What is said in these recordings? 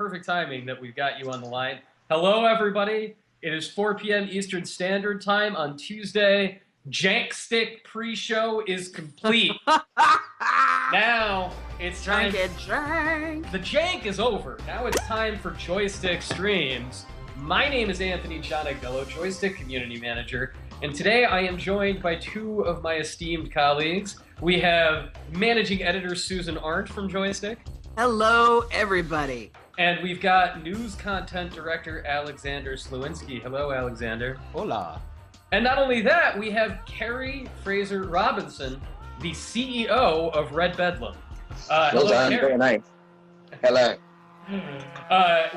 perfect timing that we've got you on the line. Hello, everybody. It is 4 p.m. Eastern Standard Time on Tuesday. Jank Stick pre-show is complete. Now it's time. The jank is over. Now it's time for Joystick Streams. My name is Anthony Giannagello, Joystick Community Manager, and today I am joined by two of my esteemed colleagues. We have Managing Editor Susan Arndt from Joystick. Hello, everybody. And we've got News Content Director Alexander Slewinski. Hello, Alexander. Hola. And not only that, we have Carrie Fraser Robinson, the CEO of Red Bedlam. Well done, very nice. Hello.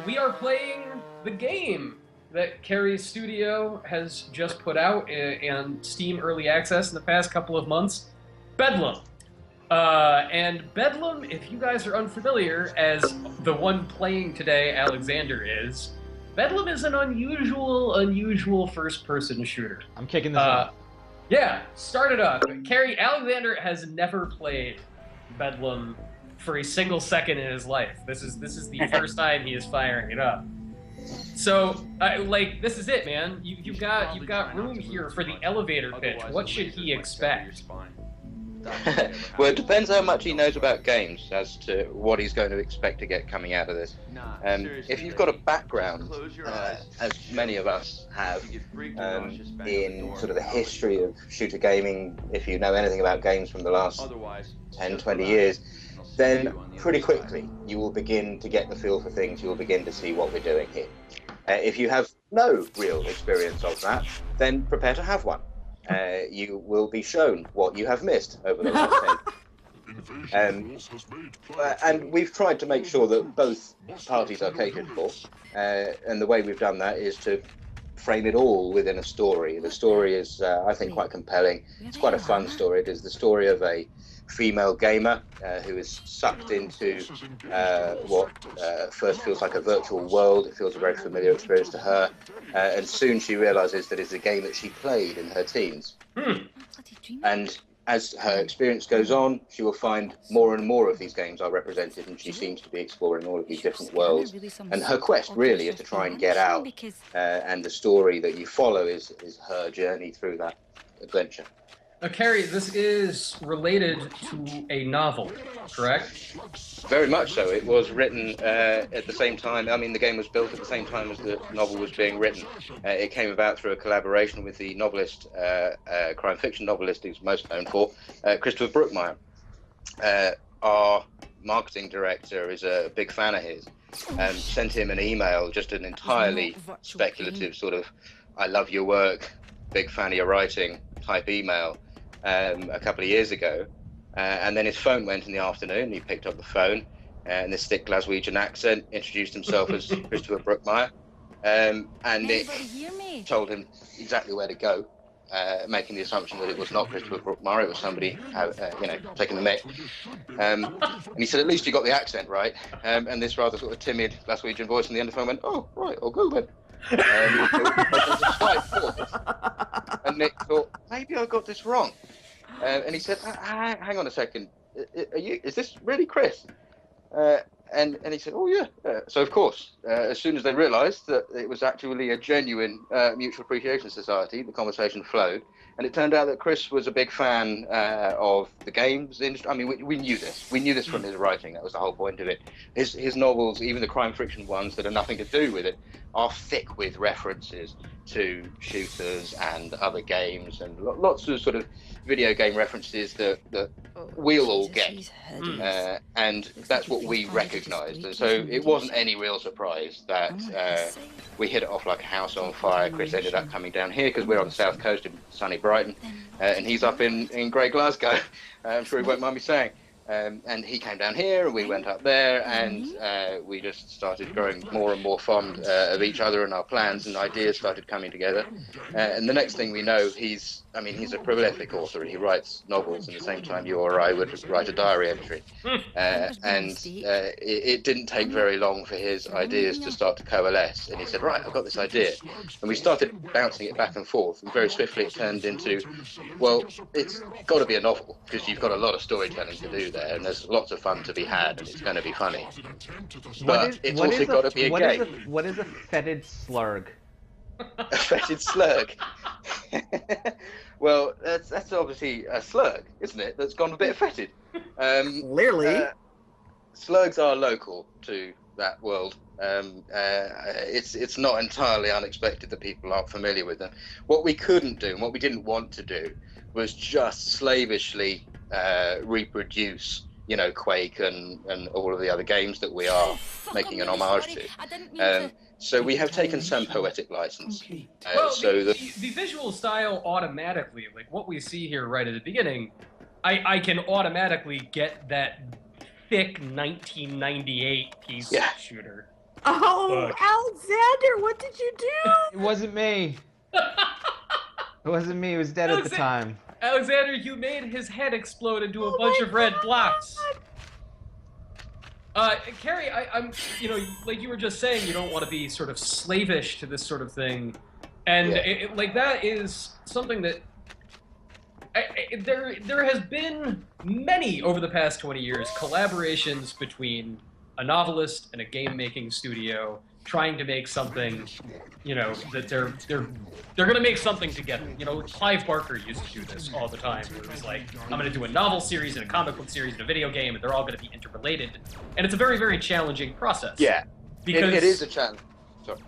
We are playing the game that Carrie's studio has just put out and Steam Early Access in the past couple of months, Bedlam. And Bedlam, if you guys are unfamiliar, as the one playing today, Alexander is, Bedlam is an unusual first-person shooter. I'm kicking this off. Yeah, start it up. Carrie, Alexander has never played Bedlam for a single second in his life. This is the first time he is firing it up. So, this is it, man. You've got room here for the elevator pitch. What should he expect? Well, it depends how much he knows about games as to what he's going to expect to get coming out of this. If you've got a background, as many of us have, in sort of the history of shooter gaming, if you know anything about games from the last 10, 20 years, then pretty quickly you will begin to get the feel for things, you will begin to see what we're doing here. If you have no real experience of that, then prepare to have one. You will be shown what you have missed over the last 10. And we've tried to make sure that both parties are catered for, and the way we've done that is to frame it all within a story. The story is, I think, quite compelling. It's quite a fun story. It is the story of a female gamer who is sucked into what first feels like a virtual world. It feels a very familiar experience to her, and soon she realizes that it's a game that she played in her teens. And as her experience goes on, she will find more and more of these games are represented, and she seems to be exploring all of these different worlds. And her quest really is to try and get out, and the story that you follow is her journey through that adventure. Carrie, this is related to a novel, correct? Very much so. It was written at the same time. I mean, the game was built at the same time as the novel was being written. It came about through a collaboration with the novelist, crime fiction novelist he's most known for, Christopher Brookmeyer. Our marketing director is a big fan of his, and sent him an email, just an entirely speculative sort of, I love your work, big fan of your writing type email. A couple of years ago, and then his phone went in the afternoon. He picked up the phone, and this thick Glaswegian accent introduced himself as Christopher Brookmeyer, and Nick told him exactly where to go, making the assumption that it was not Christopher Brookmeyer, it was somebody, taking the mick. And he said, "At least you got the accent right." And this rather sort of timid Glaswegian voice on the end of the phone went, "Oh, right, I'll go then." There was a slight pause, and Nick thought, maybe I got this wrong. And he said, hang on a second, is this really Chris? And he said, oh yeah. So of course, as soon as they realised that it was actually a genuine mutual appreciation society, the conversation flowed. And it turned out that Chris was a big fan of the games industry. I mean, we knew this. We knew this from his writing. That was the whole point of it. His novels, even the crime fiction ones that have nothing to do with it, are thick with references to shooters and other games, and lots of sort of video game references that we'll all get. And that's what we recognised. And so it wasn't any real surprise that we hit it off like a house on fire. Chris ended up coming down here because we're on the south coast in sunny Brighton, and he's up in grey Glasgow. I'm sure he won't mind me saying. And he came down here, and we went up there, and we just started growing more and more fond of each other, and our plans and ideas started coming together. And the next thing we know, he's a prolific author, and he writes novels in the same time you or I would write a diary entry. It didn't take very long for his ideas to start to coalesce, and he said, right, I've got this idea. And we started bouncing it back and forth, and very swiftly it turned into, well, it's got to be a novel, because you've got a lot of storytelling to do there, and there's lots of fun to be had, and it's going to be funny. But it's also got to be a game. What is a fetid slurg? A fetid slurg. Well, that's obviously a slurg, isn't it? That's gone a bit fetid. Clearly. Slurgs are local to that world. It's not entirely unexpected that people aren't familiar with them. What we couldn't do and what we didn't want to do was just slavishly reproduce, Quake and all of the other games that we are making an homage to. So we have taken some poetic license. The visual style automatically, like what we see here right at the beginning, I can automatically get that thick 1998 piece shooter. Oh, Alexander, what did you do? It wasn't me. It wasn't me. It was dead at the time. Alexander, you made his head explode into a bunch of red blocks. Carrie, I'm, like you were just saying, you don't want to be sort of slavish to this sort of thing, and that is something that there has been many over the past 20 years collaborations between a novelist and a game-making studio trying to make something, that they're gonna make something together. Clive Barker used to do this all the time, where it was like, I'm gonna do a novel series and a comic book series and a video game, and they're all gonna be interrelated. And it's a very, very challenging process. Yeah, because it is a challenge. Sorry.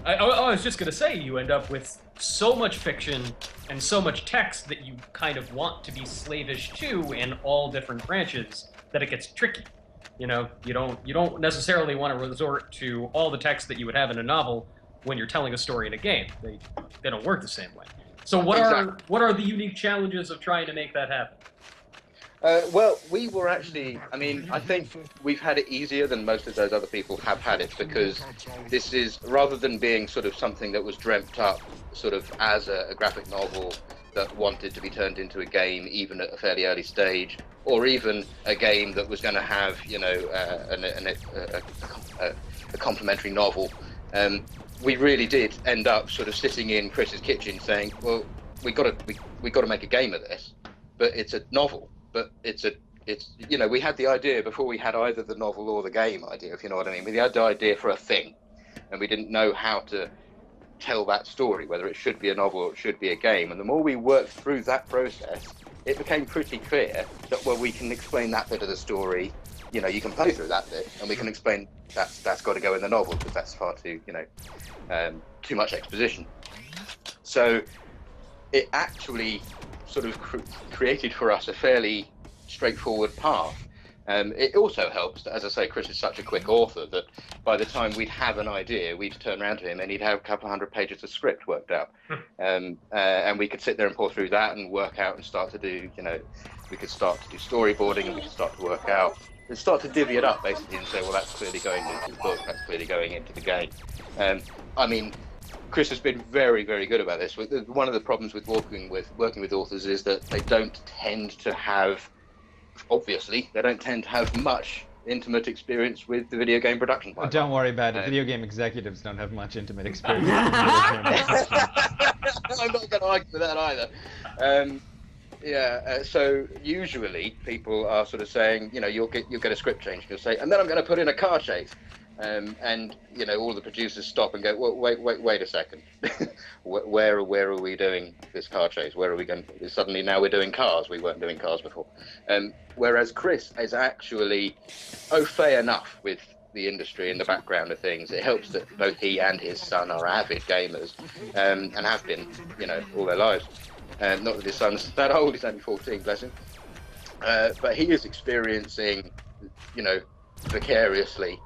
I was just gonna say, you end up with so much fiction and so much text that you kind of want to be slavish to in all different branches that it gets tricky. You don't necessarily want to resort to all the text that you would have in a novel when you're telling a story in a game. They don't work the same way. So what are the unique challenges of trying to make that happen? Well, we were actually, I think we've had it easier than most of those other people have had it, because this is, rather than being sort of something that was dreamt up sort of as a graphic novel that wanted to be turned into a game even at a fairly early stage, or even a game that was going to have, a complementary novel. We really did end up sort of sitting in Chris's kitchen saying, well, we got to make a game of this, but it's a novel. But it's we had the idea before we had either the novel or the game idea, if you know what I mean. We had the idea for a thing, and we didn't know how to tell that story, whether it should be a novel or it should be a game. And the more we worked through that process, it became pretty clear that, well, we can explain that bit of the story. You can play through that bit, and we can explain that's got to go in the novel, because that's far too, too much exposition. So it actually sort of created for us a fairly straightforward path. It also helps that, as I say, Chris is such a quick author that by the time we'd have an idea, we'd turn around to him and he'd have a couple hundred pages of script worked out. And we could sit there and pour through that and work out and start to do, we could start to do storyboarding, and we could start to work out and start to divvy it up basically and say, well, that's clearly going into the book, that's clearly going into the game. Chris has been very, very good about this. One of the problems with working with authors is that they don't tend to have much intimate experience with the video game production pipeline. Don't worry about it. Video game executives don't have much intimate experience. I'm not going to argue with that either. So usually people are sort of saying, you'll get a script change. You'll say, and then I'm going to put in a car chase. And all the producers stop and go, well, wait a second. where are we doing this car chase? Where are we going? Suddenly now we're doing cars. We weren't doing cars before. Whereas Chris is actually au fait enough with the industry in the background of things. It helps that both he and his son are avid gamers, and have been, all their lives. Not that his son's that old, he's only 14, bless him. But he is experiencing, vicariously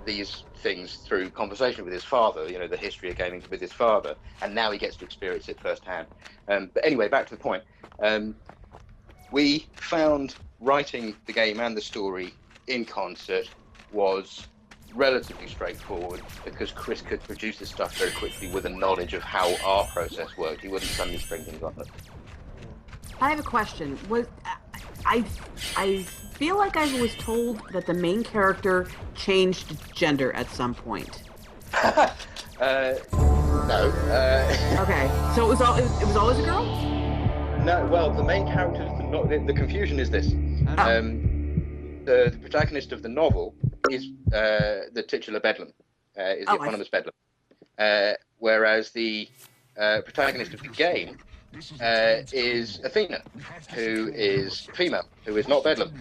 these things through conversation with his father, the history of gaming with his father, and now he gets to experience it firsthand. But anyway, back to the point. We found writing the game and the story in concert was relatively straightforward, because Chris could produce this stuff very quickly with a knowledge of how our process worked. He wouldn't suddenly spring things on us. I have a question. I feel like I was told that the main character changed gender at some point. No. Okay, so it was always a girl? No. Well, the main character. The confusion is this: The protagonist of the novel is the titular Bedlam, is the eponymous Bedlam, whereas the protagonist of the game is Athena, who is female, who is not Bedlam.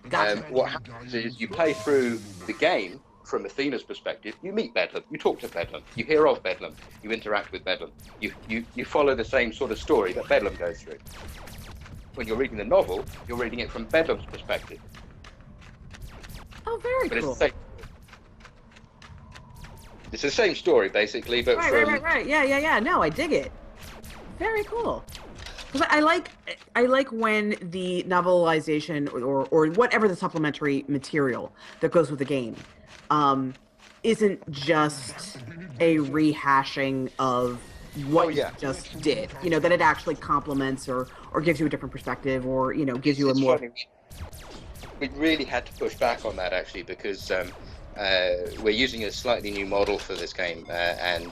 Gotcha. What happens is you play through the game from Athena's perspective. You meet Bedlam, you talk to Bedlam, you hear of Bedlam, you interact with Bedlam. You follow the same sort of story that Bedlam goes through. When you're reading the novel, you're reading it from Bedlam's perspective. Oh, very cool. It's the same story, basically, but right. Yeah. No, I dig it. Very cool. Because I like when the novelization or whatever the supplementary material that goes with the game isn't just a rehashing of what you just did. You know, that it actually complements or gives you a different perspective or, you know, gives you a more... Funny. We really had to push back on that, actually, because we're using a slightly new model for this game, and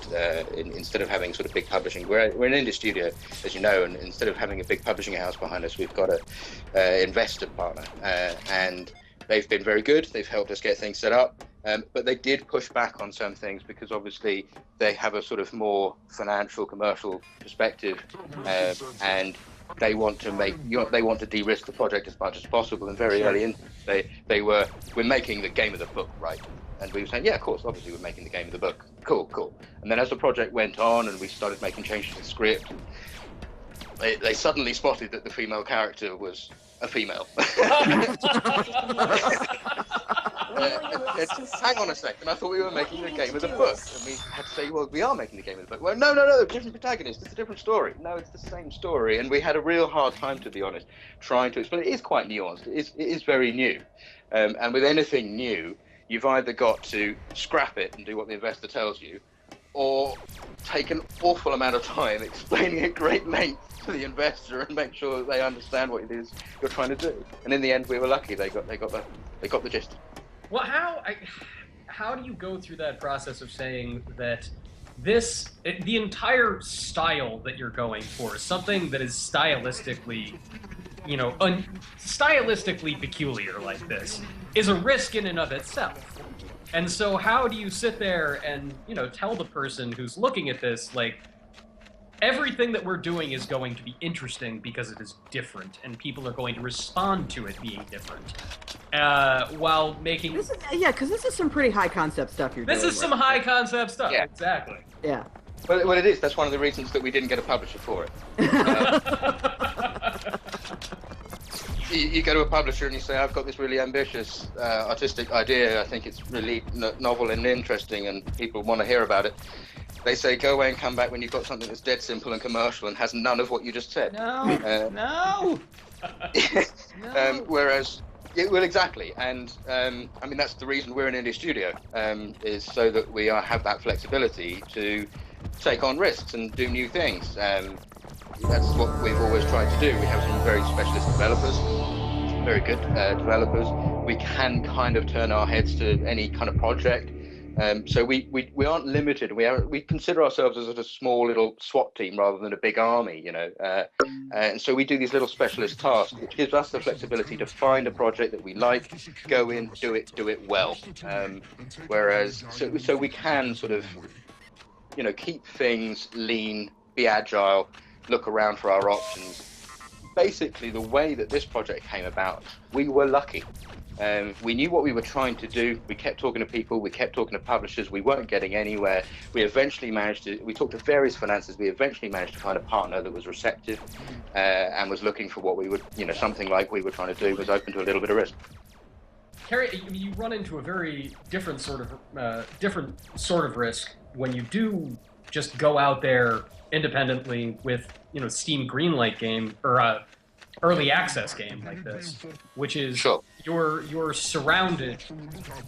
instead of having sort of big publishing, we're an indie studio, as you know, and instead of having a big publishing house behind us, we've got a investor partner, and they've been very good. They've helped us get things set up, but they did push back on some things because obviously they have a sort of more financial, commercial perspective, and they want to de-risk the project as much as possible. And very early in, we're making the game of the book, right? And we were saying, yeah, of course, obviously we're making the game of the book. Cool. And then as the project went on and we started making changes to the script, they suddenly spotted that the female character was a female. Hang on a second, I thought we were making the game of the book. And we had to say, well, we are making the game of the book. Well, no, different protagonist, it's a different story. No, it's the same story. And we had a real hard time, to be honest, trying to explain. It is quite nuanced, it is very new. And with anything new, you've either got to scrap it and do what the investor tells you, or take an awful amount of time explaining at great length to the investor and make sure that they understand what it is you're trying to do. And in the end, we were lucky. They got the gist. Well, how do you go through that process of saying that the entire style that you're going for, something that is stylistically, you know, stylistically peculiar like this, is a risk in and of itself? And so how do you sit there and, you know, tell the person who's looking at this, like, everything that we're doing is going to be interesting because it is different, and people are going to respond to it being different, while making... because this is some pretty high concept stuff you're doing. This is some high concept stuff, exactly. Yeah. Well, it is. That's one of the reasons that we didn't get a publisher for it. You go to a publisher and you say, I've got this really ambitious artistic idea, I think it's really novel and interesting and people want to hear about it. They say, go away and come back when you've got something that's dead simple and commercial and has none of what you just said. No. Whereas, well, exactly. And I mean, that's the reason we're an indie studio, is so that we have that flexibility to take on risks and do new things. That's what we've always tried to do. We have some very specialist developers, very good developers. We can kind of turn our heads to any kind of project. So we aren't limited. We consider ourselves as a small little SWAT team rather than a big army, you know. And so we do these little specialist tasks, which gives us the flexibility to find a project that we like, go in, do it well. Whereas, so we can sort of, you know, keep things lean, be agile, look around for our options. Basically, the way that this project came about, we were lucky. We knew what we were trying to do. We kept talking to people. We kept talking to publishers. We weren't getting anywhere. We eventually we talked to various financiers. We eventually managed to find a partner that was receptive and was looking for what we would, you know, something like we were trying to do, was open to a little bit of risk. Carrie, you run into a very different sort of risk when you do just go out there independently with, you know, Steam Greenlight game or early access game like this, which is you're surrounded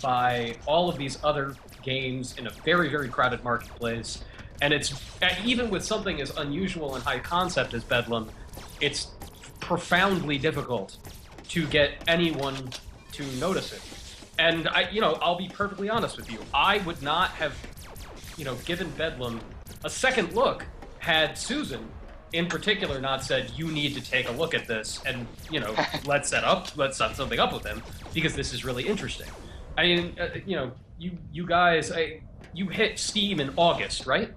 by all of these other games in a very, very crowded marketplace, and it's even with something as unusual and high concept as Bedlam, it's profoundly difficult to get anyone to notice it. And I'll be perfectly honest with you, I would not have, given Bedlam a second look had Susan in particular not said, you need to take a look at this and, you know, let's set something up with him because this is really interesting. I mean, you know, you guys, you hit Steam in August, right?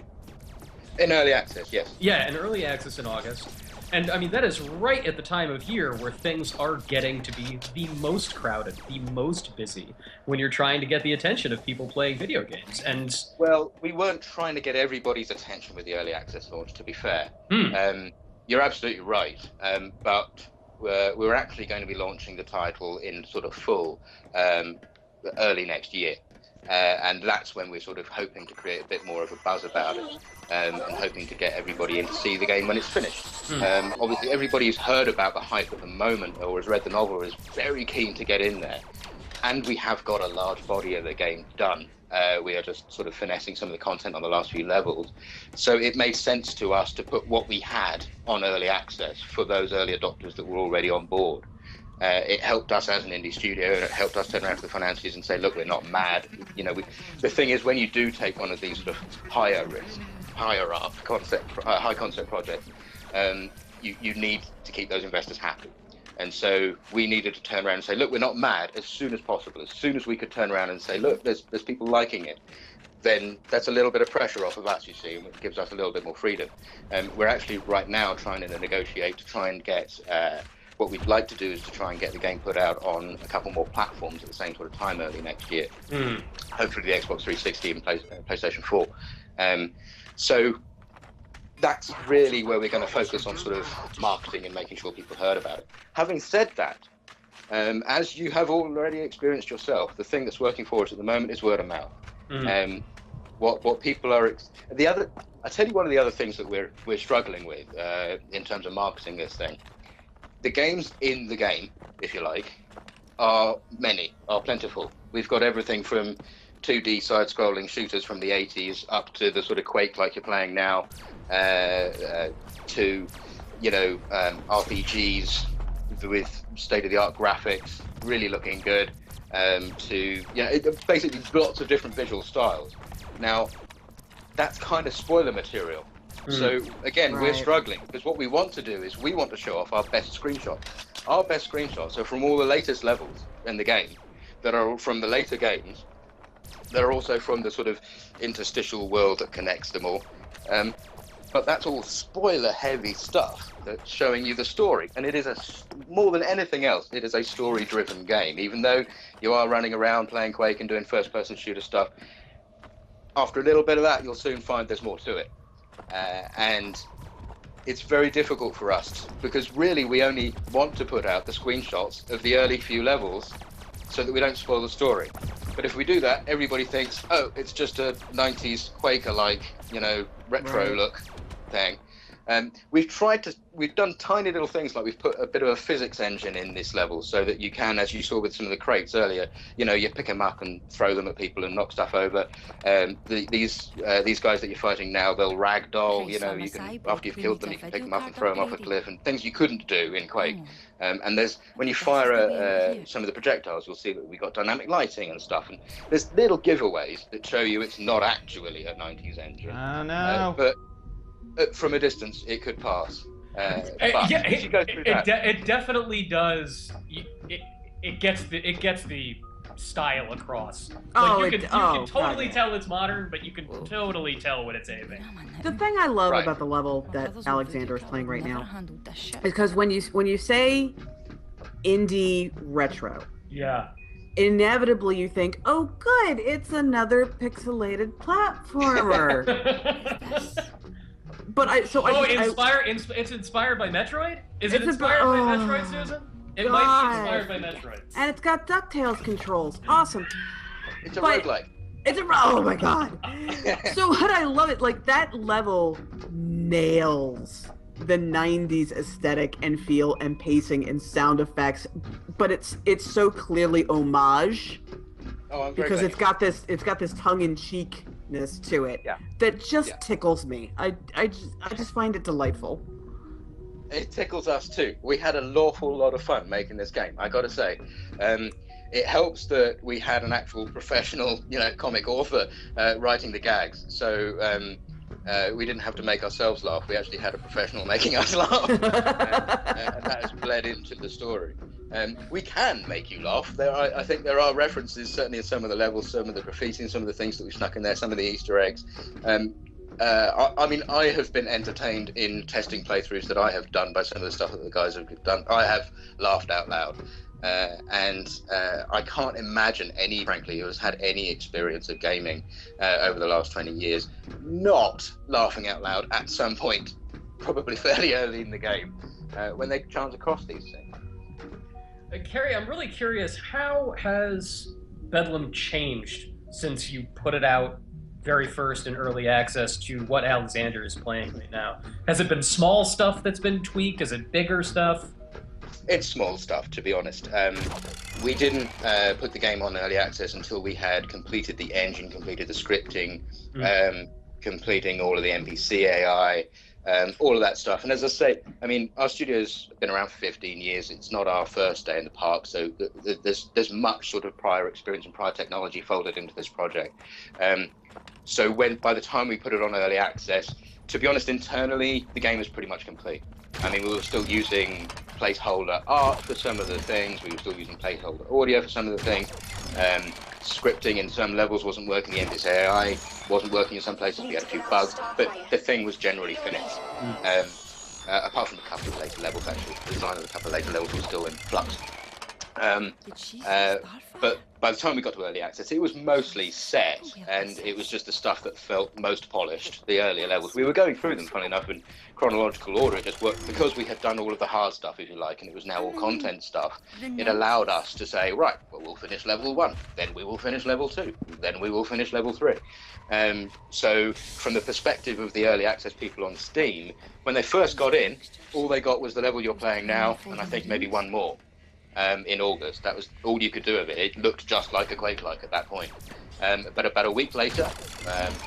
In early access, yes. Yeah, in early access in August. And I mean, that is right at the time of year where things are getting to be the most crowded, the most busy, when you're trying to get the attention of people playing video games. And well, we weren't trying to get everybody's attention with the early access launch, to be fair. You're absolutely right. But we're actually going to be launching the title in sort of full early next year. And that's when we're sort of hoping to create a bit more of a buzz about it, and hoping to get everybody in to see the game when it's finished. Obviously, everybody who's heard about the hype at the moment or has read the novel is very keen to get in there. And we have got a large body of the game done. We are just sort of finessing some of the content on the last few levels. So it made sense to us to put what we had on early access for those early adopters that were already on board. It helped us as an indie studio, and it helped us turn around to the financiers and say, look, we're not mad. You know, the thing is, when you do take one of these sort of higher risk, higher up concept, high concept projects, you need to keep those investors happy. And so we needed to turn around and say, look, we're not mad as soon as possible. As soon as we could turn around and say, look, there's people liking it, then that's a little bit of pressure off of us, you see, and it gives us a little bit more freedom. And we're actually right now trying to negotiate to try and get what we'd like to do is to try and get the game put out on a couple more platforms at the same sort of time early next year. Hopefully the Xbox 360 and PlayStation 4. So that's really where we're going to focus on sort of marketing and making sure people heard about it. Having said that, as you have already experienced yourself, the thing that's working for us at the moment is word of mouth. What people are I tell you, one of the other things that we're struggling with in terms of marketing this thing. The games in the game, if you like, are plentiful. We've got everything from 2D side-scrolling shooters from the 80s up to the sort of Quake like you're playing now, to, you know, RPGs with state-of-the-art graphics, really looking good, to, you know, basically lots of different visual styles. Now, that's kind of spoiler material. So again, we're struggling because what we want to do is we want to show off our best screenshots. Our best screenshots are from all the latest levels in the game that are from the later games. They're also from the sort of interstitial world that connects them all. But that's all spoiler-heavy stuff that's showing you the story. And it is more than anything else, it is a story-driven game. Even though you are running around playing Quake and doing first-person shooter stuff, after a little bit of that, you'll soon find there's more to it. And it's very difficult for us because really we only want to put out the screenshots of the early few levels so that we don't spoil the story. But if we do that, everybody thinks, oh, it's just a 90s Quaker-like, you know, retro look thing. We've done tiny little things, like we've put a bit of a physics engine in this level so that you can, as you saw with some of the crates earlier, you know, you pick them up and throw them at people and knock stuff over. These guys that you're fighting now, they'll ragdoll, you know, you can, after you've killed them, you can pick them up and throw them off a cliff, and things you couldn't do in Quake. And when you fire some of the projectiles, you'll see that we've got dynamic lighting and stuff, and there's little giveaways that show you it's not actually a 90s engine. Oh no. But from a distance, it could pass. But as you go through it definitely does. It gets the style across. Like, you can totally tell it's modern, but you can totally tell when it's aiming. The thing I love about the level that Alexander is playing right now is because when you say indie retro, inevitably you think, oh good, it's another pixelated platformer. But it's inspired by Metroid? Is it inspired by Metroid, Susan? It might be inspired by Metroid. And it's got DuckTales controls. Awesome. It's a roguelike. Oh my god. So what I love it, like that level nails the 90s aesthetic and feel and pacing and sound effects, but it's so clearly homage. Oh, I'm very because it's got this tongue-in-cheekness to it that just tickles me. I just find it delightful. It tickles us too. We had an awful lot of fun making this game, I gotta say. It helps that we had an actual professional, you know, comic author writing the gags. So we didn't have to make ourselves laugh. We actually had a professional making us laugh, and that has bled into the story. We can make you laugh. I think there are references, certainly in some of the levels, some of the graffiti, and some of the things that we snuck in there, some of the Easter eggs. I mean, I have been entertained in testing playthroughs that I have done by some of the stuff that the guys have done. I have laughed out loud. And I can't imagine frankly, who has had any experience of gaming over the last 20 years not laughing out loud at some point, probably fairly early in the game, when they chance across these things. Carrie, I'm really curious, how has Bedlam changed since you put it out very first in early access to what Alexander is playing right now? Has it been small stuff that's been tweaked? Is it bigger stuff? It's small stuff, to be honest. We didn't put the game on early access until we had completed the engine, completed the scripting, completing all of the NPC AI, all of that stuff. And as I say, I mean, our studio's been around for 15 years. It's not our first day in the park, so there's much sort of prior experience and prior technology folded into this project. So by the time we put it on early access, to be honest, internally, the game was pretty much complete. I mean, we were still using placeholder art for some of the things. We were still using placeholder audio for some of the things. Scripting in some levels wasn't working. The NPC AI wasn't working in some places. We had a few bugs, but the thing was generally finished. Apart from a couple of later levels, actually. The design of a couple of later levels was still in flux. But by the time we got to early access, it was mostly set, and it was just the stuff that felt most polished, the earlier levels. We were going through them, funny enough, in chronological order. It just worked because we had done all of the hard stuff, if you like, and it was now all content stuff. It allowed us to say, right, well, we'll finish level 1, then we will finish level 2, then we will finish level 3. So from the perspective of the early access people on Steam, when they first got in, all they got was the level you're playing now, and I think maybe one more. In August. That was all you could do of it. It looked just like a Quake-like at that point. But about a week later,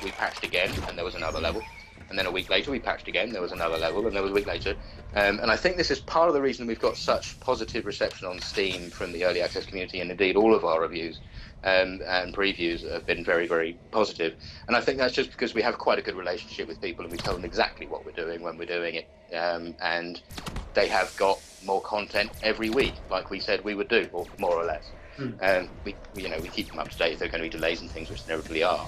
we patched again, and there was another level. And then a week later, we patched again, there was another level, and there was a week later. And I think this is part of the reason we've got such positive reception on Steam from the early access community, and indeed all of our reviews and previews have been very, very positive. And I think that's just because we have quite a good relationship with people, and we tell them exactly what we're doing when we're doing it. And they have got more content every week, like we said we would do, or more or less. We keep them up to date if there are going to be delays and things, which there inevitably are.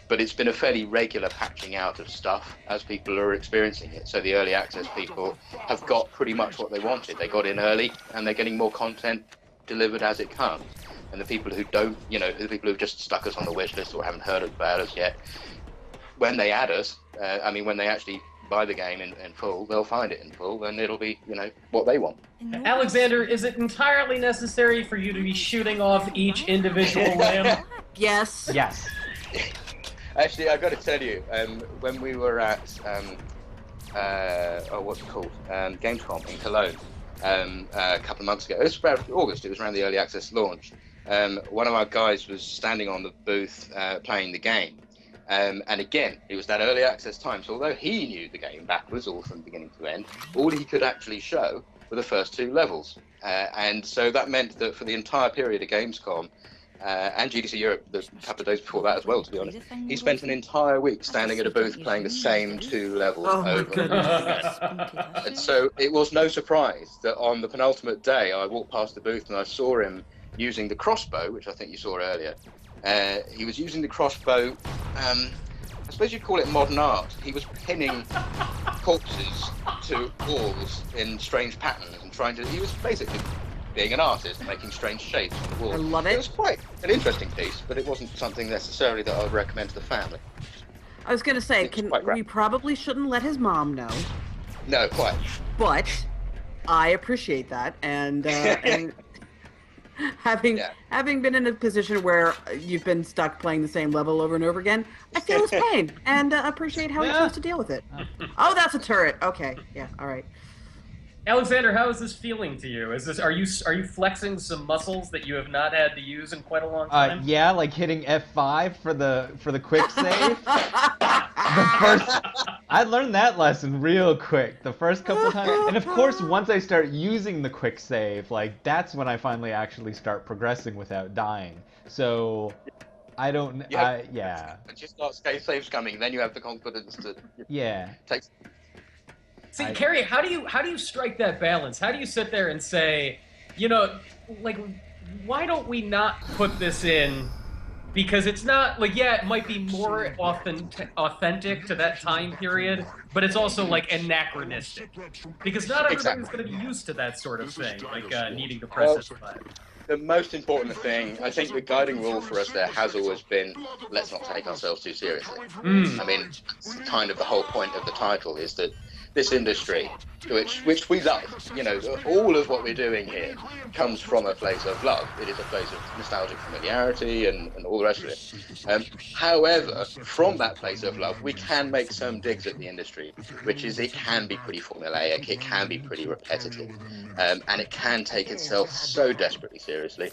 But it's been a fairly regular patching out of stuff as people are experiencing it. So the early access people have got pretty much what they wanted. They got in early, and they're getting more content delivered as it comes. And the people who don't, the people who've just stuck us on the wish list or haven't heard about us yet, when they add us, when they actually buy the game in full, they'll find it in full, and it'll be, what they want. Alexander, is it entirely necessary for you to be shooting off each individual lamb? Yes. Yes. Actually, I've got to tell you, when we were at, what's it called? Gamescom in Cologne, a couple of months ago. It was about August, it was around the early access launch. One of our guys was standing on the booth playing the game. And again, it was that early access time. So although he knew the game backwards, all from beginning to end, all he could actually show were the first 2 levels. And so that meant that for the entire period of Gamescom, and GDC Europe, the couple of days before that as well, to be honest, he spent an entire week standing at a booth playing the same 2 levels over and over again. And so it was no surprise that on the penultimate day, I walked past the booth and I saw him using the crossbow, which I think you saw earlier. He was using the crossbow, I suppose you'd call it modern art. He was pinning corpses to walls in strange patterns and he was basically being an artist, making strange shapes on the walls. I love it. It was quite an interesting piece, but it wasn't something necessarily that I would recommend to the family. I was going to say, we probably shouldn't let his mom know. No, quite. But I appreciate that, and having been in a position where you've been stuck playing the same level over and over again, I feel his pain and appreciate how he chose to deal with it. Oh, that's a turret. Okay, yeah, all right. Alexander, how is this feeling to you? Are you flexing some muscles that you have not had to use in quite a long time? Yeah, like hitting F5 for the quick save. I learned that lesson real quick the first couple times, and of course once I start using the quick save, like that's when I finally actually start progressing without dying. So I don't. Yeah. Yeah. Once you start saves coming, then you have the confidence to Yeah. take. See, Carrie, how do you strike that balance? How do you sit there and say, you know, like, why don't we not put this in? Because it's not like, yeah, it might be more authentic to that time period, but it's also like anachronistic. Because not everybody's going to be used to that sort of thing, like needing to press F5. The most important thing, I think the guiding rule for us there has always been, let's not take ourselves too seriously. I mean, kind of the whole point of the title is that this industry, which we love, you know, all of what we're doing here comes from a place of love. It is a place of nostalgic familiarity and all the rest of it. However, from that place of love, we can make some digs at the industry, which is it can be pretty formulaic, it can be pretty repetitive, and it can take itself so desperately seriously.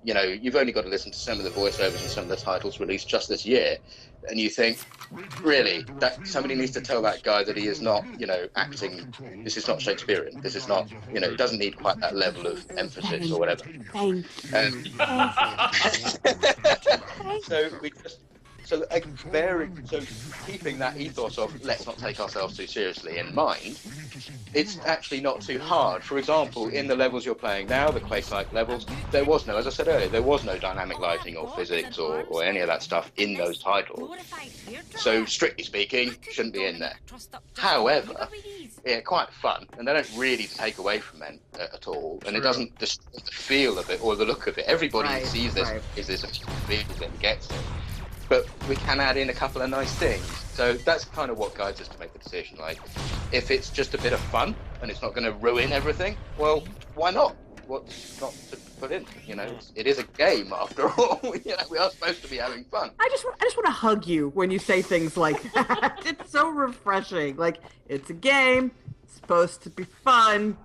You know, you've only got to listen to some of the voiceovers and some of the titles released just this year, and you think, really, that somebody needs to tell that guy that he is not, you know, acting. This is not Shakespearean. This is not, you know, it doesn't need quite that level of emphasis or whatever. So we just. So keeping that ethos of let's not take ourselves too seriously in mind, it's actually not too hard. For example, in the levels you're playing now, the Quake-like levels, there was no, as I said earlier, there was no dynamic lighting or physics or any of that stuff in those titles. So strictly speaking, shouldn't be in there. However, yeah, quite fun, and they don't really take away from it at all, and it doesn't destroy the feel of it or the look of it. Everybody sees this is this and gets it. But we can add in a couple of nice things. So that's kind of what guides us to make the decision. Like, if it's just a bit of fun and it's not going to ruin everything, well, why not? What's not to put in? You know, it is a game after all. You know, we are supposed to be having fun. I just want to hug you when you say things like that. It's so refreshing. Like, it's a game. It's supposed to be fun.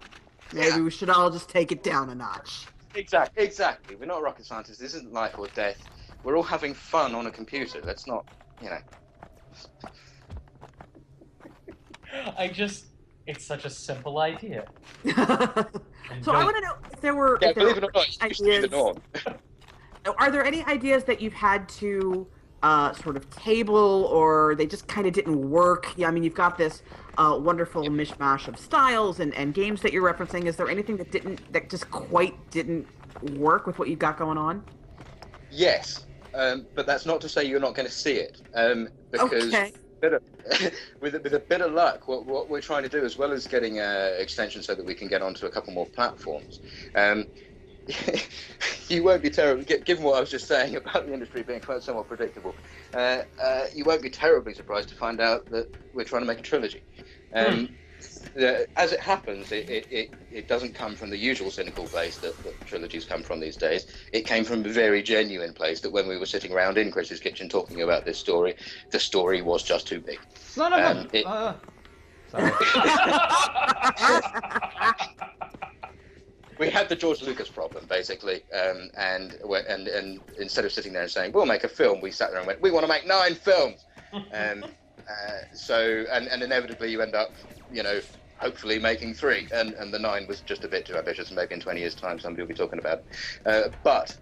Maybe we should all just take it down a notch. Exactly. We're not rocket scientists. This isn't life or death. We're all having fun on a computer. Let's not, you know. It's such a simple idea. So I want to know if there were. Yeah, believe it or not, it used to be the norm. Are there any ideas that you've had to sort of table, or they just kind of didn't work? Yeah, I mean, you've got this wonderful mishmash of styles and games that you're referencing. Is there anything that just quite didn't work with what you got going on? Yes. But that's not to say you're not going to see it, because with a bit of luck, what we're trying to do, as well as getting extensions so that we can get onto a couple more platforms, you won't be terribly, given what I was just saying about the industry being quite somewhat predictable, you won't be terribly surprised to find out that we're trying to make a trilogy. As it happens, it doesn't come from the usual cynical place that trilogies come from these days. It came from a very genuine place that when we were sitting around in Chris's kitchen talking about this story, the story was just too big. Son of a... Sorry. We had the George Lucas problem, basically, and instead of sitting there and saying, we'll make a film, we sat there and went, we want to make 9 films. So inevitably you end up, you know, hopefully making 3, and the 9 was just a bit too ambitious, and maybe in 20 years' time somebody will be talking about it. But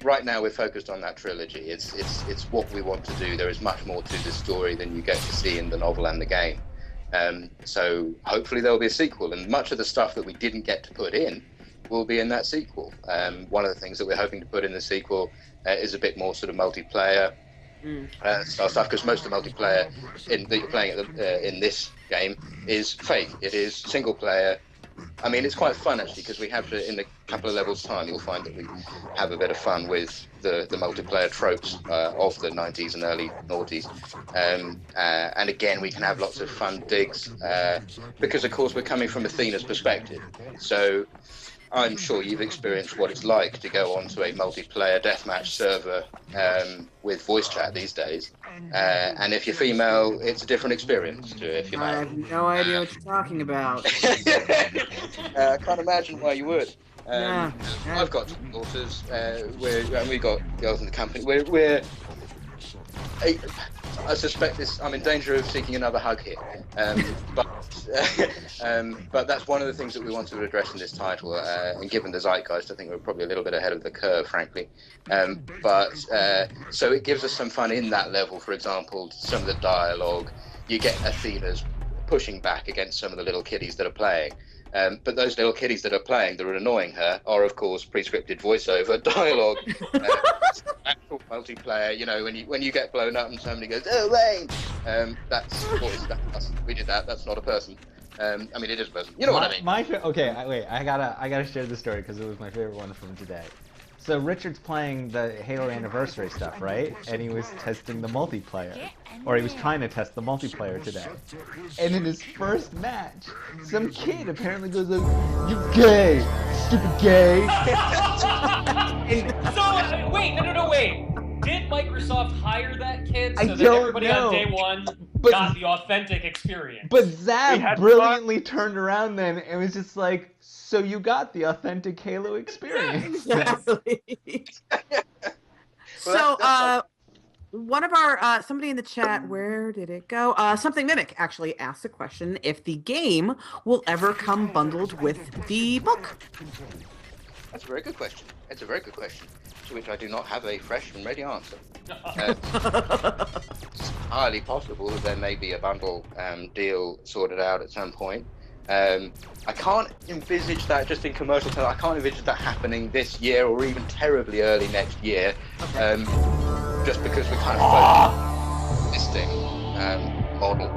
right now we're focused on that trilogy. It's what we want to do. There is much more to this story than you get to see in the novel and the game. So hopefully there will be a sequel, and much of the stuff that we didn't get to put in will be in that sequel. One of the things that we're hoping to put in the sequel is a bit more sort of multiplayer style stuff, because most of the multiplayer that you're playing in this game is fake. It is single player. I mean, it's quite fun actually, because we have in a couple of levels time you'll find that we have a bit of fun with the multiplayer tropes of the 90s and early noughties, and again we can have lots of fun digs because of course we're coming from Athena's perspective, so I'm sure you've experienced what it's like to go onto a multiplayer deathmatch server with voice chat these days. And if you're female, it's a different experience to if you're male. I have no idea what you're talking about. I can't imagine why you would. Yeah. I've got 2 daughters. We've got girls in the company. I suspect I'm in danger of seeking another hug here. But but that's one of the things that we wanted to address in this title. And given the zeitgeist, I think we're probably a little bit ahead of the curve, frankly. So it gives us some fun in that level. For example, some of the dialogue, you get Athena's pushing back against some of the little kiddies that are playing. But those little kiddies that are playing, that are annoying her, are of course pre-scripted voiceover dialogue. Actual multiplayer, you know, when you get blown up and somebody goes, "Oh, Wayne," that's us. We did that. That's not a person. I mean, it is a person. You know what I mean? Okay, wait. I gotta share the story because it was my favorite one from today. So Richard's playing the Halo Anniversary stuff, right? And he was testing the multiplayer. Or he was trying to test the multiplayer today. And in his first match, some kid apparently goes like, "You gay! Stupid gay!" So, wait, no, wait. Did Microsoft hire that kid so I that don't everybody know. on day one But- got the authentic experience? But We Zab had brilliantly turned around then and was just like, "So you got the authentic Halo experience." Exactly. So, one of our somebody in the chat, where did it go? Something Mimic actually asked a question if the game will ever come bundled with the book. That's a very good question. It's a very good question, to which I do not have a fresh and ready answer. It's highly possible that there may be a bundle deal sorted out at some point. I can't envisage that just in commercial terms. I can't envisage that happening this year or even terribly early next year, just because we're kind of listing model,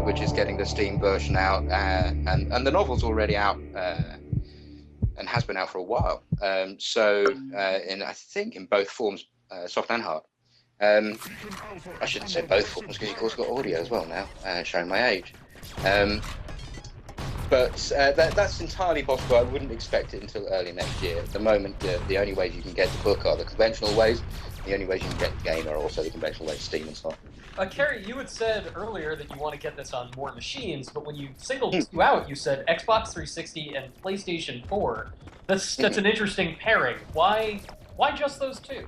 which is getting the Steam version out, and the novel's already out. And has been out for a while. I think in both forms, soft and hard. I shouldn't say both forms because of course got audio as well now, showing my age. But that's entirely possible. I wouldn't expect it until early next year. At the moment, the only ways you can get the book are the conventional ways. The only ways you can get the game are also the conventional ways, Steam and stuff. Carrie, you had said earlier that you want to get this on more machines, but when you singled two out, you said Xbox 360 and PlayStation 4. That's an interesting pairing. Why just those two?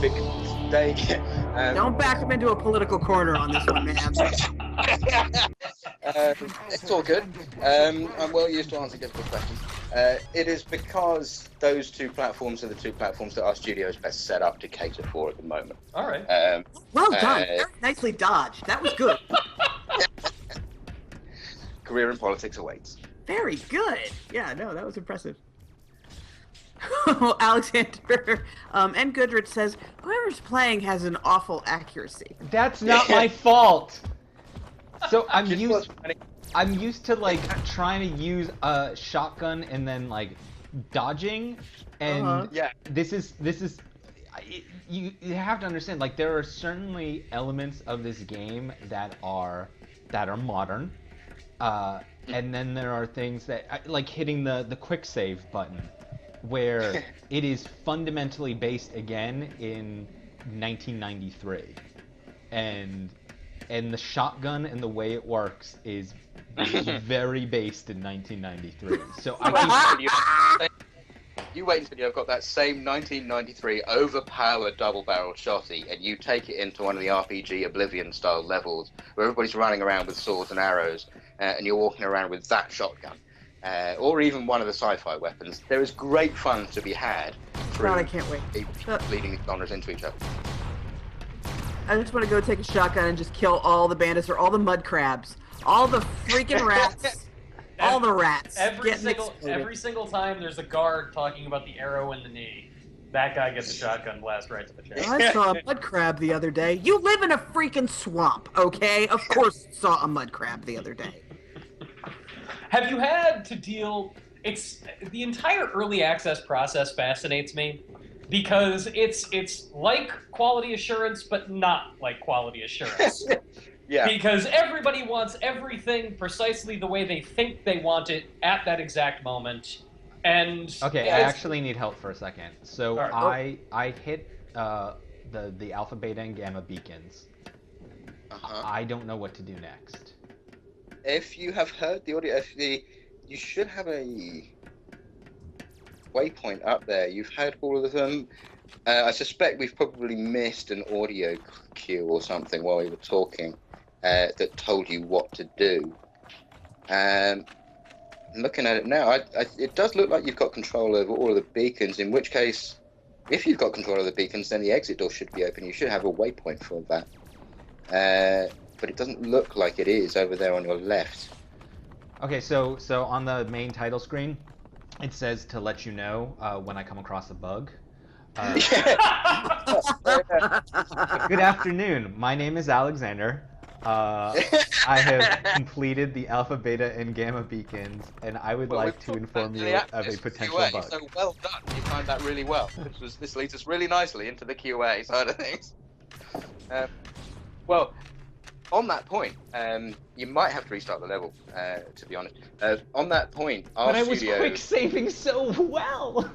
Because they Don't back him into a political corner on this one, man. It's all good. I'm well used to answering difficult questions. It is because those two platforms are the two platforms that our studio is best set up to cater for at the moment. All right. Well done. Very nicely dodged. That was good. Career in politics awaits. Very good. Yeah, no, that was impressive. Alexander and Goodrich says, whoever's playing has an awful accuracy. That's not my fault. So I'm used to like trying to use a shotgun and then like dodging, and Yeah. this is you have to understand, like, there are certainly elements of this game that are modern, and then there are things that like hitting the quick save button, where it is fundamentally based again in 1993, and the shotgun and the way it works is very based in 1993. So You wait until you've got that same 1993 overpowered double-barreled shotty, and you take it into one of the RPG Oblivion-style levels, where everybody's running around with swords and arrows, and you're walking around with that shotgun, or even one of the sci-fi weapons. There is great fun to be had through God, I can't wait. leading the genres into each other. I just want to go take a shotgun and just kill all the bandits or all the mud crabs, all the freaking rats, all the rats. Every Getting single time there's a guard talking about the arrow in the knee, that guy gets a shotgun blast right to the chest. I saw a mud crab the other day. You live in a freaking swamp, okay? Of course saw a mud crab the other day. Have you had to deal... It's the entire early access process fascinates me, because it's like quality assurance, but not like quality assurance. Yeah. Because everybody wants everything precisely the way they think they want it at that exact moment. And okay, I actually need help for a second. So Right. I hit the alpha, beta, and gamma beacons. I don't know what to do next. If you have heard the audio, you should have a waypoint up there. You've had all of them. I suspect we've probably missed an audio cue or something while we were talking that told you what to do. Looking at it now, it does look like you've got control over all of the beacons, in which case, if you've got control of the beacons, then the exit door should be open. You should have a waypoint for that. But it doesn't look like it is over there on your left. Okay, so on the main title screen, it says to let you know when I come across a bug. Good afternoon. My name is Alexander. I have completed the alpha, beta, and gamma beacons, and I would like to inform you of a potential QA, bug. So well done. You timed that really well. This leads us really nicely into the QA side of things. Well, on that point, you might have to restart the level, to be honest. On that point, our But I was studio... quick saving so well!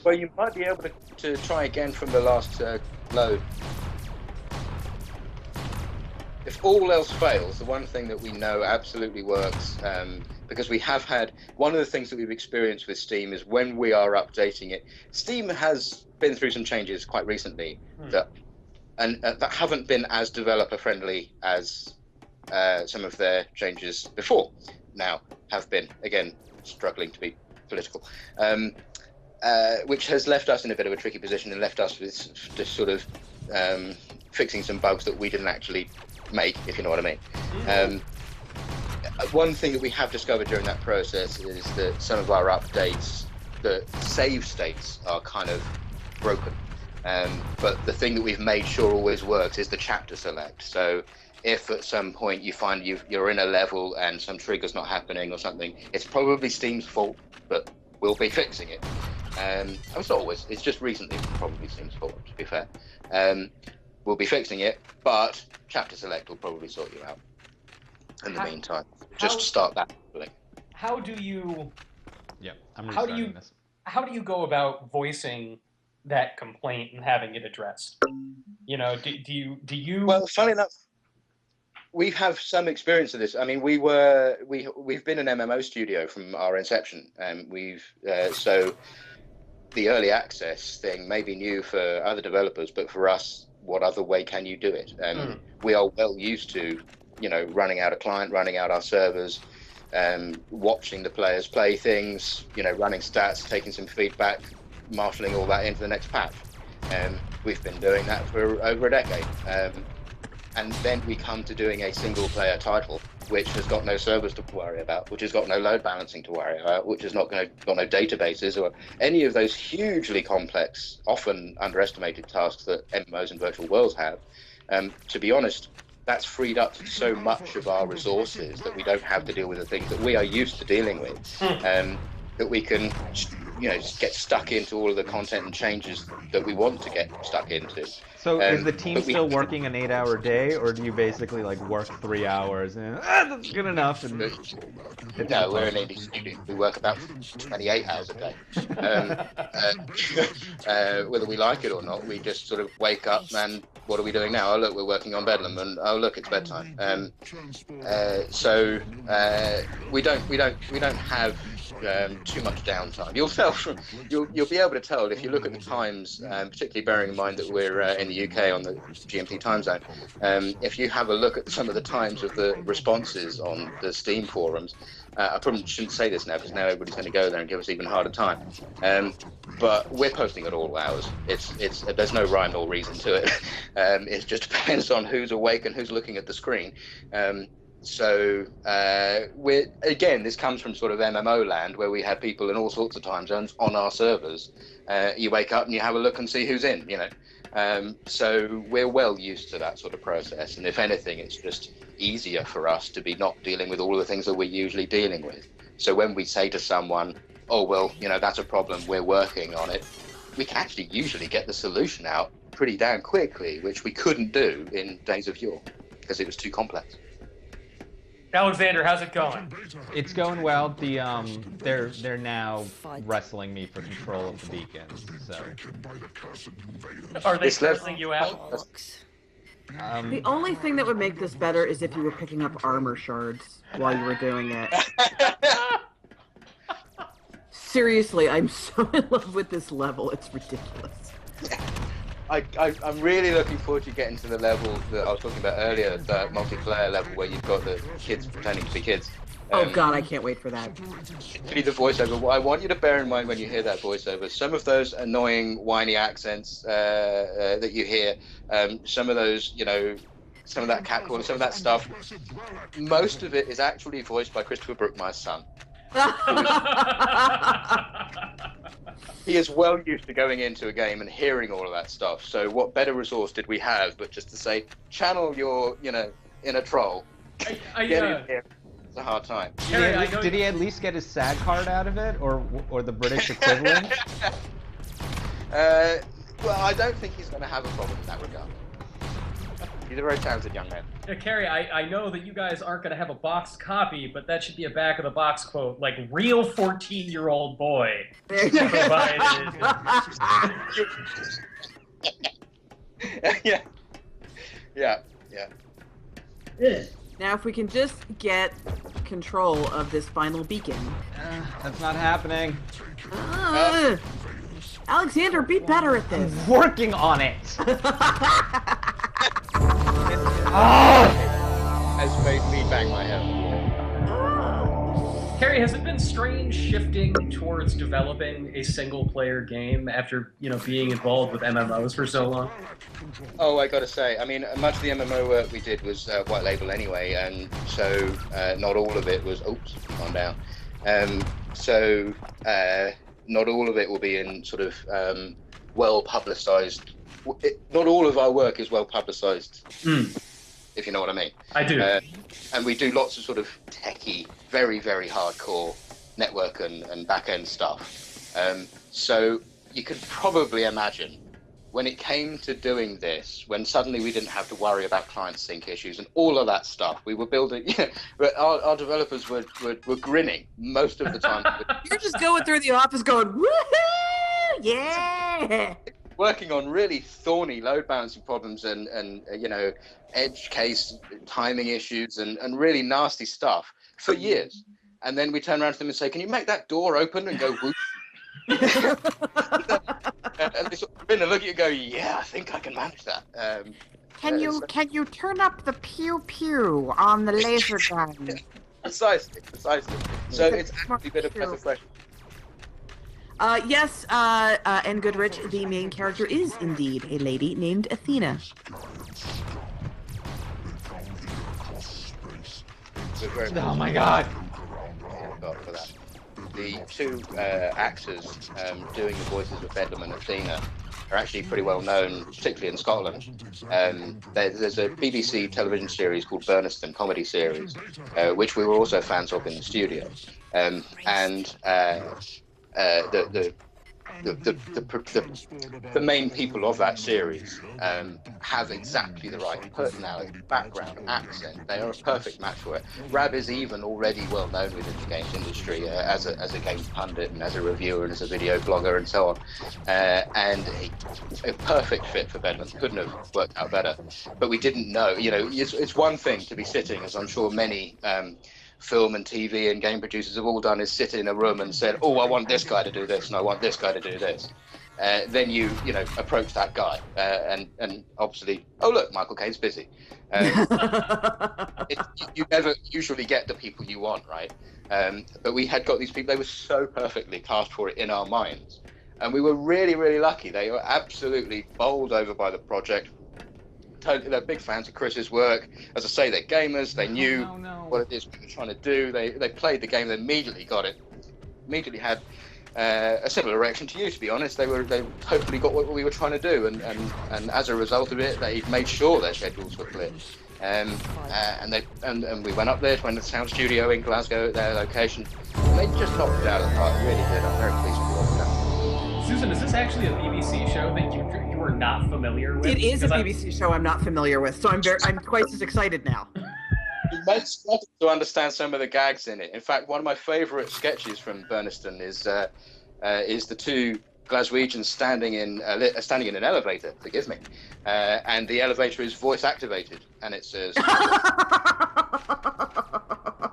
Well, you might be able to try again from the last load. If all else fails, the one thing that we know absolutely works, because we have had, one of the things that we've experienced with Steam is when we are updating it, Steam has been through some changes quite recently that haven't been as developer friendly as some of their changes before now have been, again, struggling to be political. Which has left us in a bit of a tricky position and left us with just sort of fixing some bugs that we didn't actually make, if you know what I mean. One thing that we have discovered during that process is that some of our updates, the save states are kind of broken. But the thing that we've made sure always works is the chapter select. So if at some point you find you're in a level and some trigger's not happening or something, it's probably Steam's fault, but we'll be fixing it. It's not always, it's just recently probably Steam's fault, to be fair. We'll be fixing it, but chapter select will probably sort you out in the meantime. Just to start that. How do you... Yeah, I'm restarting this. How do you go about voicing that complaint and having it addressed? You know, do you... Well, funny enough, we have some experience of this. I mean, we've been an MMO studio from our inception, and so the early access thing may be new for other developers, but for us, what other way can you do it? We are well used to, running out a client, running out our servers, watching the players play things, running stats, taking some feedback, marshalling all that into the next patch. We've been doing that for over a decade. And then we come to doing a single player title, which has got no servers to worry about, which has got no load balancing to worry about, which has got no databases or any of those hugely complex, often underestimated tasks that MMOs and virtual worlds have. To be honest, that's freed up so much of our resources that we don't have to deal with the things that we are used to dealing with, that we can get stuck into all of the content and changes that we want to get stuck into. So is the team still working an 8-hour day, or do you basically work 3 hours and that's good enough? And no, we're an indie studio. We work about 28 hours a day. Whether we like it or not, we just sort of wake up and what are we doing now? Oh look, we're working on Bedlam, and oh look, it's bedtime. So we don't have too much downtime. You'll be able to tell if you look at the times, particularly bearing in mind that we're in the UK on the GMT time zone. If you have a look at some of the times of the responses on the Steam forums, I probably shouldn't say this now because now everybody's going to go there and give us even harder time. But we're posting at all hours. There's no rhyme or reason to it. It just depends on who's awake and who's looking at the screen. So this comes from sort of MMO land where we have people in all sorts of time zones on our servers. You wake up and you have a look and see who's in, So we're well used to that sort of process. And if anything, it's just easier for us to be not dealing with all of the things that we're usually dealing with. So when we say to someone, oh, well, that's a problem, we're working on it, we can actually usually get the solution out pretty damn quickly, which we couldn't do in days of yore because it was too complex. Alexander, how's it going? It's going well. They're now wrestling me for control of the beacons. So are they stressing you out? The only thing that would make this better is if you were picking up armor shards while you were doing it. Seriously, I'm so in love with this level. It's ridiculous. I'm really looking forward to getting to the level that I was talking about earlier, the multiplayer level where you've got the kids pretending to be kids. Oh god, I can't wait for that. Actually, the voiceover. What I want you to bear in mind when you hear that voiceover, some of those annoying, whiny accents that you hear, some of those, some of that catcall, some of that stuff. Most of it is actually voiced by Christopher Brookmeyer's son. He is well used to going into a game and hearing all of that stuff. So what better resource did we have but just to say, channel your, inner troll. Get in here. It's a hard time. Did he at least get his SAG card out of it, or the British equivalent? Well, I don't think he's going to have a problem in that regard. He's a very talented young man. Yeah, Carrie, I know that you guys aren't going to have a boxed copy, but that should be a back of the box quote, like real 14-year-old boy provided. Yeah. Now, if we can just get control of this final beacon. That's not happening. Alexander, be better at this. I'm working on it. Has made me bang my head. Carrie, has it been strange shifting towards developing a single-player game after, being involved with MMOs for so long? Oh, I gotta say, I mean, much of the MMO work we did was white label anyway, and so not all of it was. Oops, calm down. Not all of it will be in sort of well publicized. Not all of our work is well publicized. If you know what I mean. I do. And we do lots of sort of techie, very, very hardcore network and back-end stuff. So you could probably imagine when it came to doing this, when suddenly we didn't have to worry about client sync issues and all of that stuff, we were building, our developers were grinning most of the time. You're just going through the office going, woohoo, yeah! Working on really thorny load balancing problems and edge case timing issues and really nasty stuff for years. And then we turn around to them and say, can you make that door open and go whoop? And they sort of grin and look at you and go, yeah, I think I can manage that. Can you turn up the pew pew on the laser gun? Precisely. So it's actually been a breath of fresh. Yes, and Goodrich, the main character, is indeed a lady named Athena. Oh my god! For that. The two actors doing the voices of Bedlam and Athena are actually pretty well known, particularly in Scotland. There's a BBC television series called Burniston, comedy series, which we were also fans of in the studio. The main people of that series have exactly the right personality, background, accent. They are a perfect match for it. Rab is even already well known within the games industry as a games pundit and as a reviewer and as a video blogger and so on. And a perfect fit for Bedlam. Couldn't have worked out better. But we didn't know. It's one thing to be sitting, as I'm sure many film and TV and game producers have all done, is sit in a room and said, oh, I want this guy to do this and I want this guy to do this. Then you approach that guy and obviously, oh look, Michael Caine's busy. You never usually get the people you want, right? But we had got these people, they were so perfectly cast for it in our minds. And we were really, really lucky. They were absolutely bowled over by the project. Totally, they're big fans of Chris's work. As I say, they're gamers. They knew what it is we were trying to do. They played the game. They immediately got it. Immediately had a similar reaction to you. To be honest, they totally got what we were trying to do, and as a result of it, they made sure their schedules were clear. And we went up there to the sound studio in Glasgow at their location, and they just knocked it out of the park. Really did. I'm very pleased with what they've done. Susan, is this actually a BBC show that you were not familiar with? It is a BBC show I'm not familiar with, so I'm twice as excited now. It makes sense to understand some of the gags in it. In fact, one of my favourite sketches from Burniston is the two Glaswegians standing in an elevator. Forgive me, and the elevator is voice activated, and it says.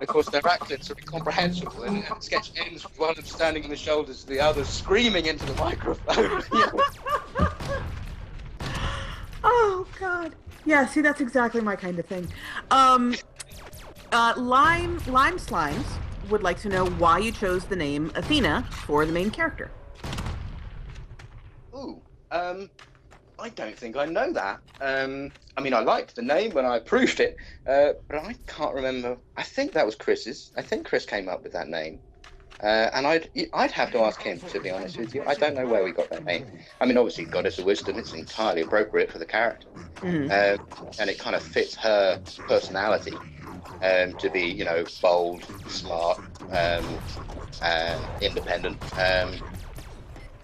of course their accents are incomprehensible, and the sketch ends with one of them standing on the shoulders of the other, screaming into the microphone. Oh God. Yeah, see, that's exactly my kind of thing. Lime Slimes would like to know why you chose the name Athena for the main character. Ooh, I don't think I know that. I mean, I liked the name when I approved it, but I can't remember. I think that was Chris's. I think Chris came up with that name. And I'd have to ask him, to be honest with you. I don't know where we got that name. I mean, obviously, Goddess of Wisdom, it's entirely appropriate for the character. And it kind of fits her personality to be, you know, bold, smart, independent.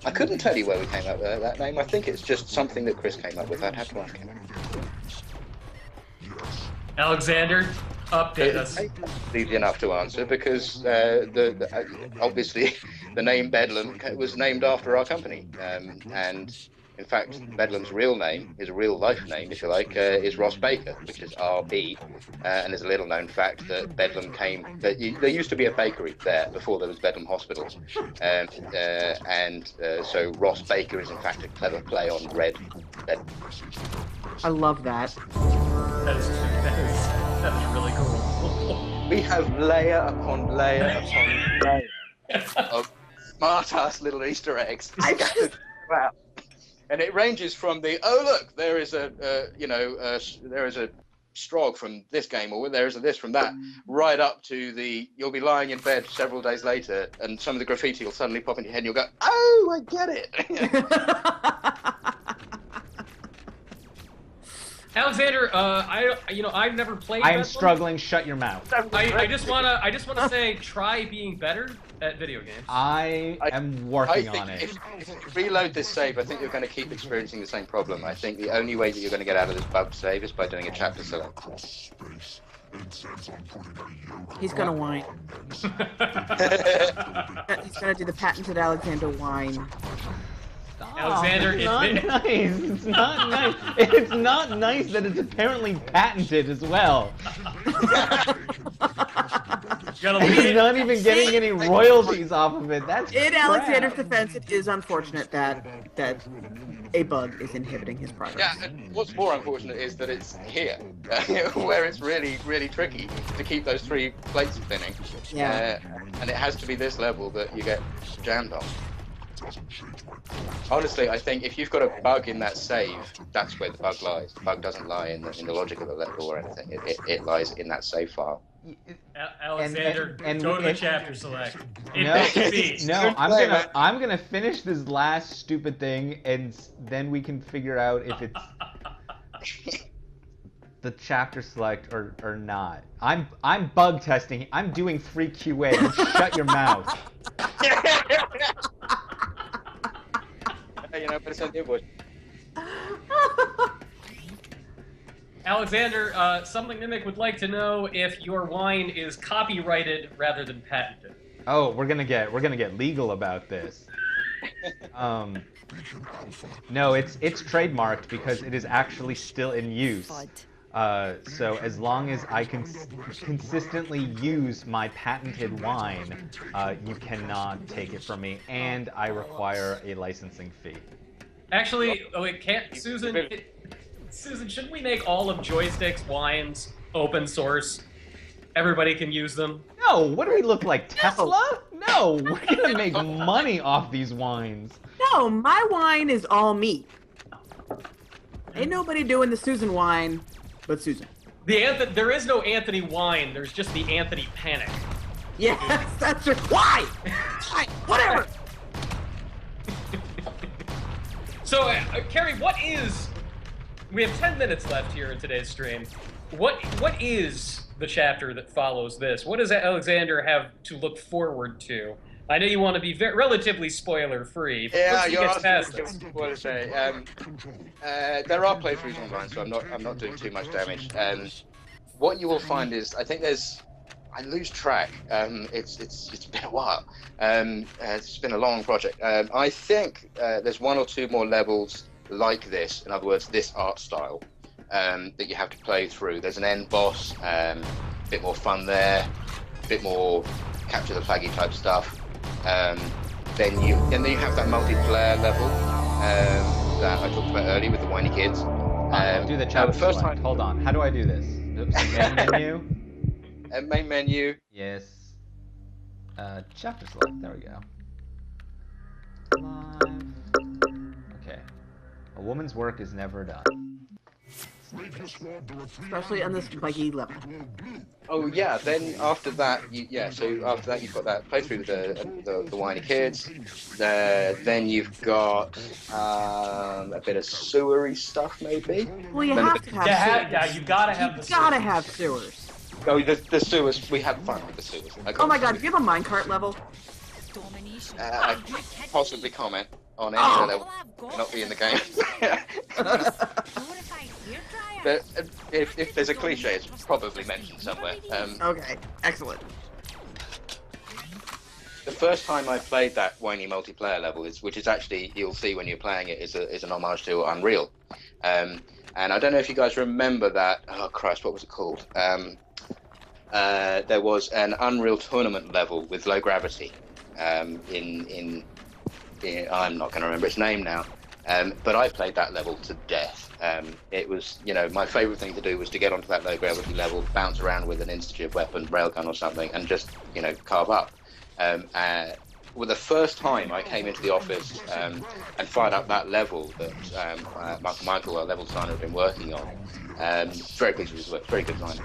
I couldn't tell you where we came up with that name. I think it's just something that Chris came up with. I'd have to ask him. Alexander, update us. It's easy enough to answer because obviously the name Bedlam was named after our company, and in fact Bedlam's real name, his real life name, if you like, is Ross Baker, which is RB, and there's a little known fact that Bedlam came. There used to be a bakery there before there was Bedlam Hospital, and so Ross Baker is in fact a clever play on Red Bedlam. I love that. That is really cool. We have layer upon layer upon layer of smart-ass little Easter eggs scattered throughout. And it ranges from the, oh look, there is a there is a Strog from this game, or there is a this from that, right up to the, you'll be lying in bed several days later and some of the graffiti will suddenly pop in your head and you'll go, oh, I get it. Alexander, I've never played. I am Bedlam. struggling. Shut your mouth. I just wanna say, try being better at video games. I am working on it. If you reload this save, I think you're going to keep experiencing the same problem. I think the only way that you're going to get out of this bugged save is by doing a chapter select. He's gonna whine. He's gonna do the patented Alexander whine. Alexander, it's not nice. It's not nice. It's not nice that it's apparently patented as well. He's not even getting any royalties off of it. That's in crap. Alexander's defense, it is unfortunate that a bug is inhibiting his progress. Yeah, and what's more unfortunate is that it's here, where it's really, really tricky to keep those three plates spinning. Yeah. And it has to be this level that you get jammed on. Honestly, I think if you've got a bug in that save, that's where the bug lies. The bug doesn't lie in the logic of the level or anything. It lies in that save file. Alexander, go to the chapter select. No, I'm gonna finish this last stupid thing, and then we can figure out if it's the chapter select or not. I'm bug testing. I'm doing free QA. Shut your mouth. You know, but it's on your voice. Alexander, something Mimic would like to know if your wine is copyrighted rather than patented. Oh, we're gonna get legal about this. No, it's trademarked because it is actually still in use. So as long as I can consistently use my patented wine, you cannot take it from me, and I require a licensing fee. Actually, can't Susan? Susan, shouldn't we make all of Joystick's wines open source? Everybody can use them. No, what do we look like, Tesla? No, we're gonna make money off these wines. No, my wine is all me. Ain't nobody doing the Susan wine but Susan. There is no Anthony wine. There's just the Anthony panic. Yes, that's right. Why? Whatever. So, Carrie, we have 10 minutes left here in today's stream. What is the chapter that follows this? What does Alexander have to look forward to? I know you want to be relatively spoiler-free. Yeah, you're asking what to say. There are playthroughs online, so I'm not doing too much damage. What you will find is, I think I lose track. It's been a while. It's been a long project. I think there's one or two more levels like this. In other words, this art style that you have to play through. There's an end boss, a bit more fun there. a bit more capture the flaggy type stuff. Then you have that multiplayer level that I talked about earlier with the whiny kids. Do the chapter first select. time. Hold on. How do I do this? Main menu. Main menu. Yes. Chapter select. There we go. Live. Okay. A woman's work is never done. Especially on this buggy level. Oh yeah. Then after that, so after that you've got that playthrough with the whiny kids. Then you've got a bit of sewery stuff maybe. Well, you have to have sewers. Yeah, you gotta have the Gotta have sewers. Oh, the sewers. We had fun with the sewers. Oh my god, do you have a minecart level? I possibly comment on any level, not be in the game. But if there's a cliche, it's probably mentioned somewhere. Okay, excellent. The first time I played that whiny multiplayer level, which is actually, you'll see when you're playing it, is an homage to Unreal. And I don't know if you guys remember that. Oh Christ, what was it called? There was an Unreal tournament level with low gravity. In I'm not going to remember its name now. But I played that level to death. It was, my favourite thing to do was to get onto that low gravity level, bounce around with an insta weapon, railgun or something, and just, carve up. Well, the first time I came into the office and fired up that level that Michael, our level designer, had been working on, very pleased with his work, very good designer.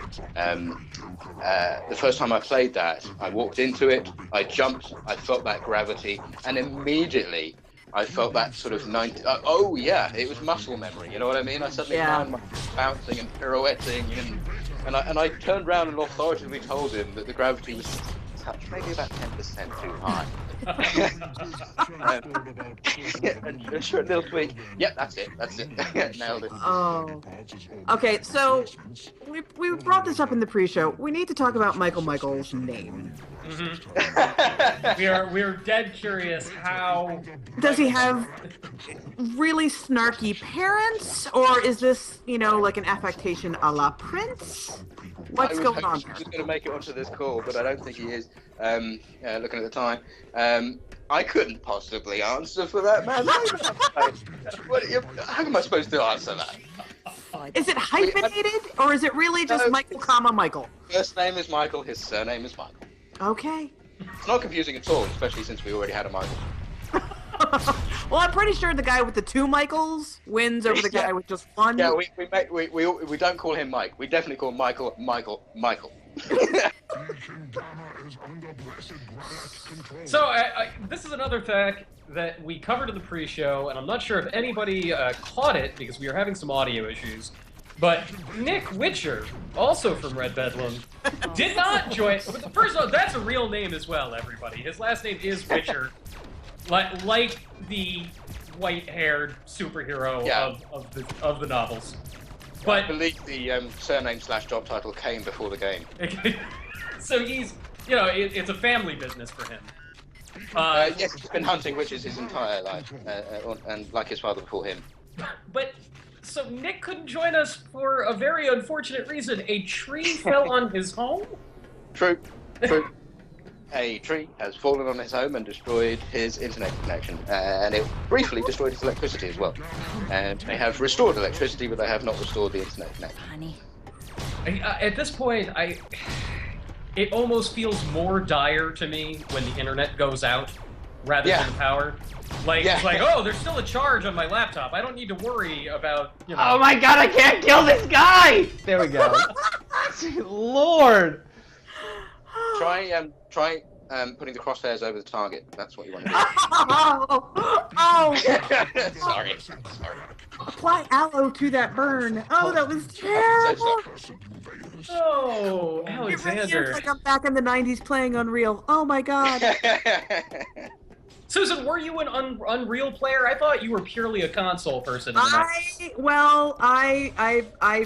The first time I played that, I walked into it, I jumped, I felt that gravity, and immediately I felt that sort of it was muscle memory, you know what I mean? I suddenly found myself bouncing and pirouetting, and I turned around and authoritatively told him that the gravity was maybe about 10% too high. And a short little tweak. Yep, that's it. Nailed it. Oh. Okay, so we brought this up in the pre-show. We need to talk about Michael's name. Mm-hmm. We're dead curious how. Does he have really snarky parents, or is this, like an affectation a la Prince? What's going on there? I was going to make it onto this call, but I don't think he is. Looking at the time, I couldn't possibly answer for that man. How am I supposed to answer that? Is it hyphenated, or is it really just Michael, Michael? First name is Michael, his surname is Michael. Okay. It's not confusing at all, especially since we already had a Michael. Well, I'm pretty sure the guy with the two Michaels wins over the guy with just one. Yeah, we don't call him Mike. We definitely call Michael. So this is another fact that we covered in the pre-show, and I'm not sure if anybody caught it because we were having some audio issues. But Nick Witcher, also from Red Bedlam, did not join. First of all, that's a real name as well, everybody. His last name is Witcher, like the white-haired superhero of the novels. But I believe the surname / job title came before the game. So he's, it's a family business for him. Yes, he's been hunting witches his entire life, and like his father before him. But, so Nick couldn't join us for a very unfortunate reason. A tree fell on his home? True. A tree has fallen on his home and destroyed his internet connection, and it briefly destroyed his electricity as well. And they have restored electricity, but they have not restored the internet connection. Honey. At this point, it almost feels more dire to me when the internet goes out rather than the power. It's like, oh, there's still a charge on my laptop. I don't need to worry about, Oh my god, I can't kill this guy! There we go. Lord! Try putting the crosshairs over the target. That's what you want to do. Oh! Sorry. Apply aloe to that burn. Oh, that was terrible. Oh, It really Alexander. feels like I'm back in the 90s playing Unreal. Oh my god. Susan, were you an Unreal player? I thought you were purely a console person. I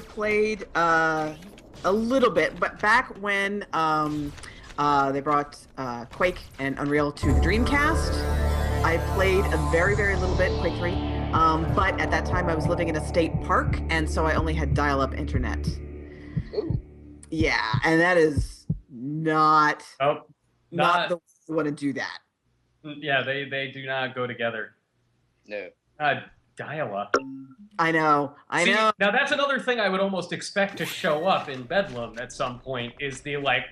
played a little bit, but back when they brought Quake and Unreal to the Dreamcast, I played a very, very little bit, Quake 3, but at that time I was living in a state park, and so I only had dial-up internet. Ooh. Yeah, and that is not Oh, not not. the way you want to do that. Yeah, they do not go together. No. Dial-up. I know. I See, know. now that's another thing I would almost expect to show up in Bedlam at some point is the like.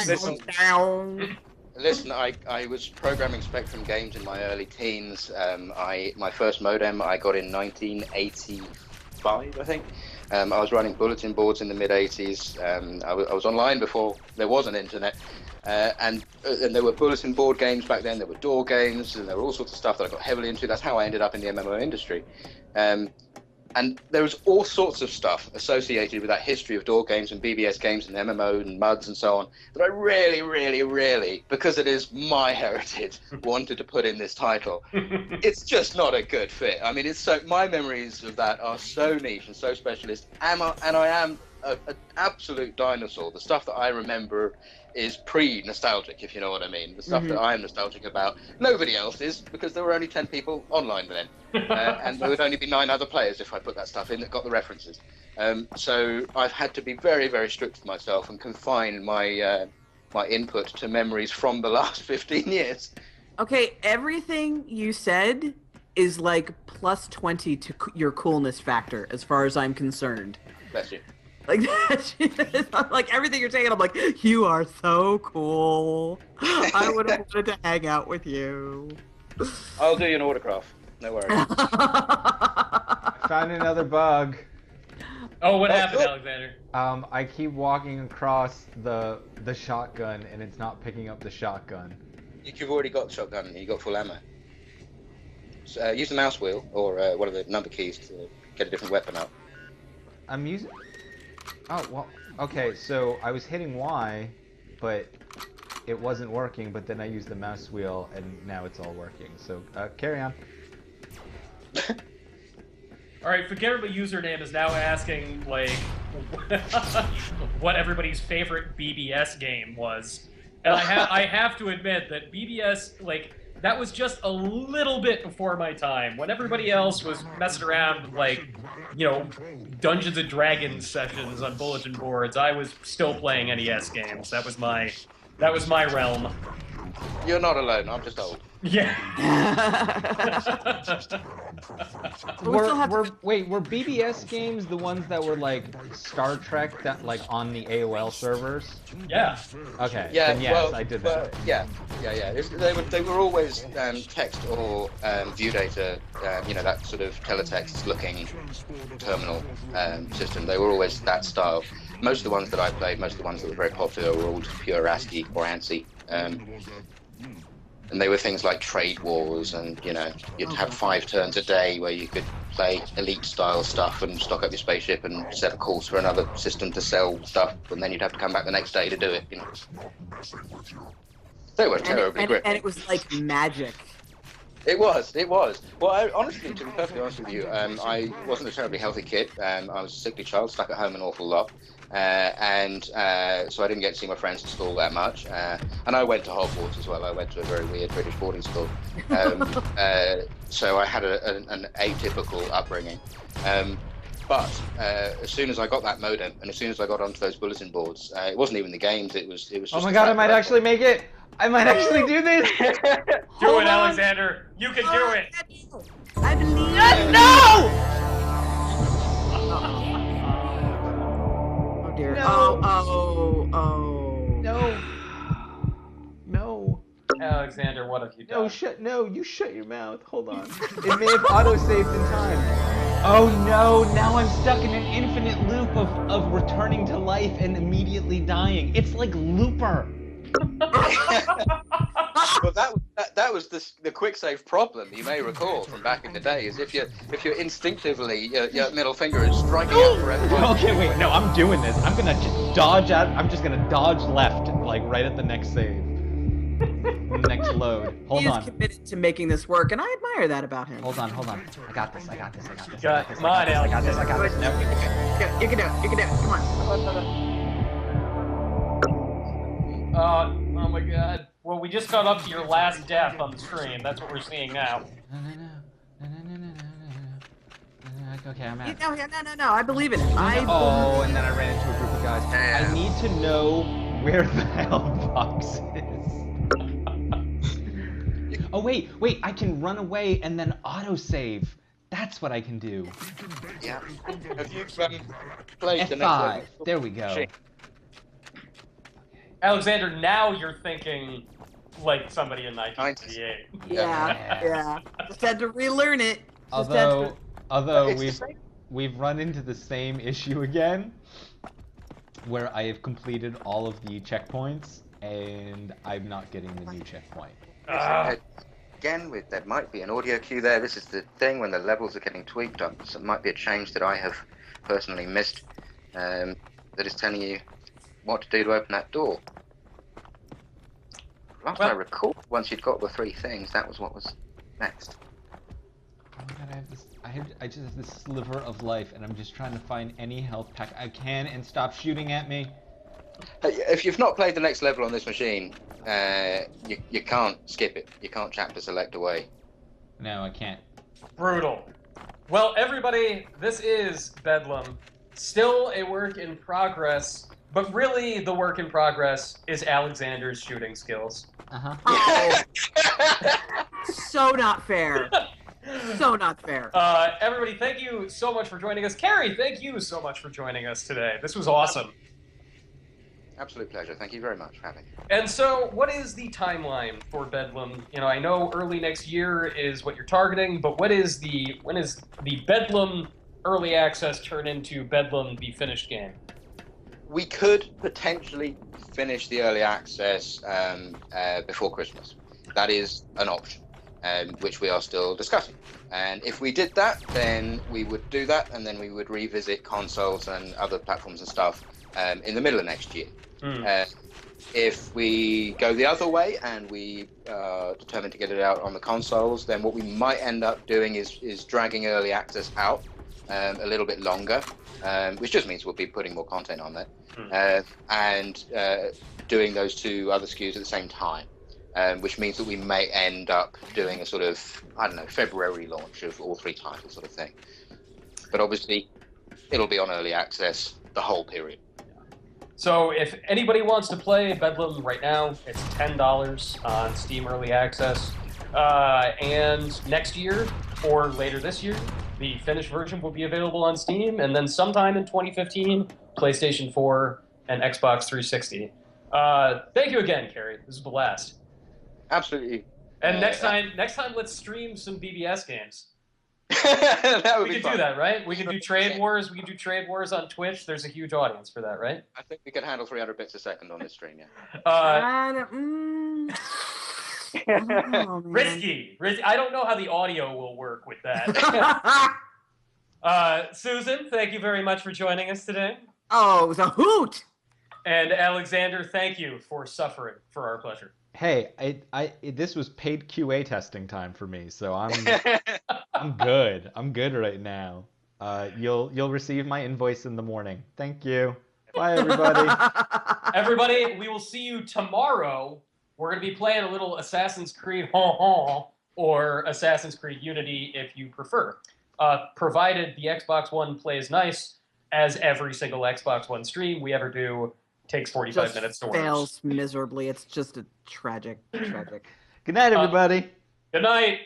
Listen, Down. Listen, I was programming Spectrum games in my early teens. My first modem I got in 1985, I think. I was running bulletin boards in the mid 80s. I was online before there was an internet, and there were bulletin board games back then. There were door games, and there were all sorts of stuff that I got heavily into. That's how I ended up in the MMO industry. And there was all sorts of stuff associated with that history of door games and BBS games and MMO and MUDs and so on that I really, really, really, because it is my heritage, wanted to put in this title. It's just not a good fit. I mean, my memories of that are so niche and so specialist, and I am an absolute dinosaur. The stuff that I remember is pre-nostalgic, if you know what I mean. The stuff that I am nostalgic about, nobody else is, because there were only 10 people online then. And there would only be 9 other players if I put that stuff in that got the references. So I've had to be very, very strict with myself and confine my my input to memories from the last 15 years. Okay, everything you said is like plus 20 to your coolness factor, as far as I'm concerned. Bless you. Like like everything you're saying, I'm like, you are so cool. I would have wanted to hang out with you. I'll do you an autograph. No worries. Found another bug. Oh, what happened, Alexander? I keep walking across the shotgun and it's not picking up the shotgun. You've already got the shotgun and you've got full ammo. So, use the mouse wheel or one of the number keys to get a different weapon up. I'm using... Oh, well, okay, so I was hitting Y, but it wasn't working, but then I used the mouse wheel and now it's all working. So, carry on. Alright, Forgettable Username is now asking, like, what everybody's favorite BBS game was. And I have to admit that BBS, like, that was just a little bit before my time. When everybody else was messing around with, like, you know, Dungeons and Dragons sessions on bulletin boards, I was still playing NES games. That was my realm. You're not alone, I'm just old. Yeah. Were BBS games the ones that were like Star Trek that like on the AOL servers? Yeah. Okay. Yeah, then yes, well, I did that. Yeah. They were always text or view data, you know, that sort of teletext-looking terminal system. They were always that style. Most of the ones that I played, most of the ones that were very popular, were all just pure ASCII or ANSI. And they were things like trade wars, and you know, you'd have 5 turns a day where you could play elite style stuff and stock up your spaceship and set a course for another system to sell stuff, and then you'd have to come back the next day to do it. You know, they were terribly gripping. And it was like magic. It was. Well, honestly, to be perfectly honest with you, I wasn't a terribly healthy kid. I was a sickly child, stuck at home an awful lot. So I didn't get to see my friends at school that much. And I went to Hogwarts as well. I went to a very weird British boarding school. So I had an atypical upbringing. But as soon as I got that modem, and as soon as I got onto those bulletin boards, it wasn't even the games. It was just. Oh my god! I might actually make it. I might actually do this. Do it, Alexander. You can do it. I believe. No! Oh dear. No. Oh. No. Alexander, what have you done? No, you shut your mouth. Hold on. It may have auto-saved in time. Oh no, now I'm stuck in an infinite loop of returning to life and immediately dying. It's like Looper. Well, that was the quick save problem you may recall from back in the day. Is if you're instinctively your middle finger is striking out for F1. Okay, wait, no, I'm doing this. I'm gonna just dodge out. I'm just gonna dodge left, like right at the next save, next load. Hold on. He is committed to making this work, and I admire that about him. Hold on. I got this. Come on, Alexander. I got this. No. You can do it. Come on. Oh my god. Well, we just got up to your last death on the stream. That's what we're seeing now. Okay, I'm at. No. I believe in it. Oh, and then I ran into a group of guys. I need to know where the hell box is. Oh wait, I can run away and then autosave. That's what I can do. Yeah. Have you played the next F5. level? There we go. Alexander, now you're thinking like somebody in 1998. Yeah. Just had to relearn it. Although It's we've run into the same issue again, where I have completed all of the checkpoints and I'm not getting the new checkpoint. Again, there might be an audio cue there. This is the thing when the levels are getting tweaked up. So it might be a change that I have personally missed that is telling you what to do to open that door. Last I recall, once you'd got the 3 things, that was what was next. Oh my god, I just have this sliver of life and I'm just trying to find any health pack I can and stop shooting at me. If you've not played the next level on this machine, you can't skip it. You can't chapter select away. No, I can't. Brutal. Well, everybody, this is Bedlam. Still a work in progress, but really the work in progress is Alexander's shooting skills. Uh-huh. Oh, so not fair. So not fair. Everybody, thank you so much for joining us. Carrie, thank you so much for joining us today. This was awesome. Absolute pleasure. Thank you very much for having me. And so, what is the timeline for Bedlam? You know, I know early next year is what you're targeting, but when is the Bedlam early access turn into Bedlam the finished game? We could potentially finish the early access before Christmas. That is an option, which we are still discussing. And if we did that, then we would do that, and then we would revisit consoles and other platforms and stuff in the middle of next year. If we go the other way and we are determined to get it out on the consoles, then what we might end up doing is dragging early access out a little bit longer, which just means we'll be putting more content on there, and doing those 2 other SKUs at the same time, which means that we may end up doing a sort of, I don't know, February launch of all 3 titles sort of thing. But obviously, it'll be on early access the whole period. So if anybody wants to play Bedlam right now, it's $10 on Steam Early Access. And next year, or later this year, the finished version will be available on Steam, and then sometime in 2015, PlayStation 4 and Xbox 360. Thank you again, Carrie. This is a blast. Absolutely. And next time, let's stream some BBS games. That would we be can fun. do that, right? We can do Trade Wars. We can do Trade Wars on Twitch. There's a huge audience for that, right? I think we can handle 300 bits a second on this stream, yeah. Risky. I don't know how the audio will work with that. Susan, thank you very much for joining us today. Oh, it was a hoot. And Alexander, thank you for suffering for our pleasure. Hey, this was paid QA testing time for me, so I'm good. I'm good right now. You'll receive my invoice in the morning. Thank you. Bye, everybody. Everybody, we will see you tomorrow. We're going to be playing a little Assassin's Creed or Assassin's Creed Unity if you prefer. Provided the Xbox One plays nice, as every single Xbox One stream we ever do takes 45 minutes to work. Fails miserably. It's just a tragic. Good night, everybody. Good night.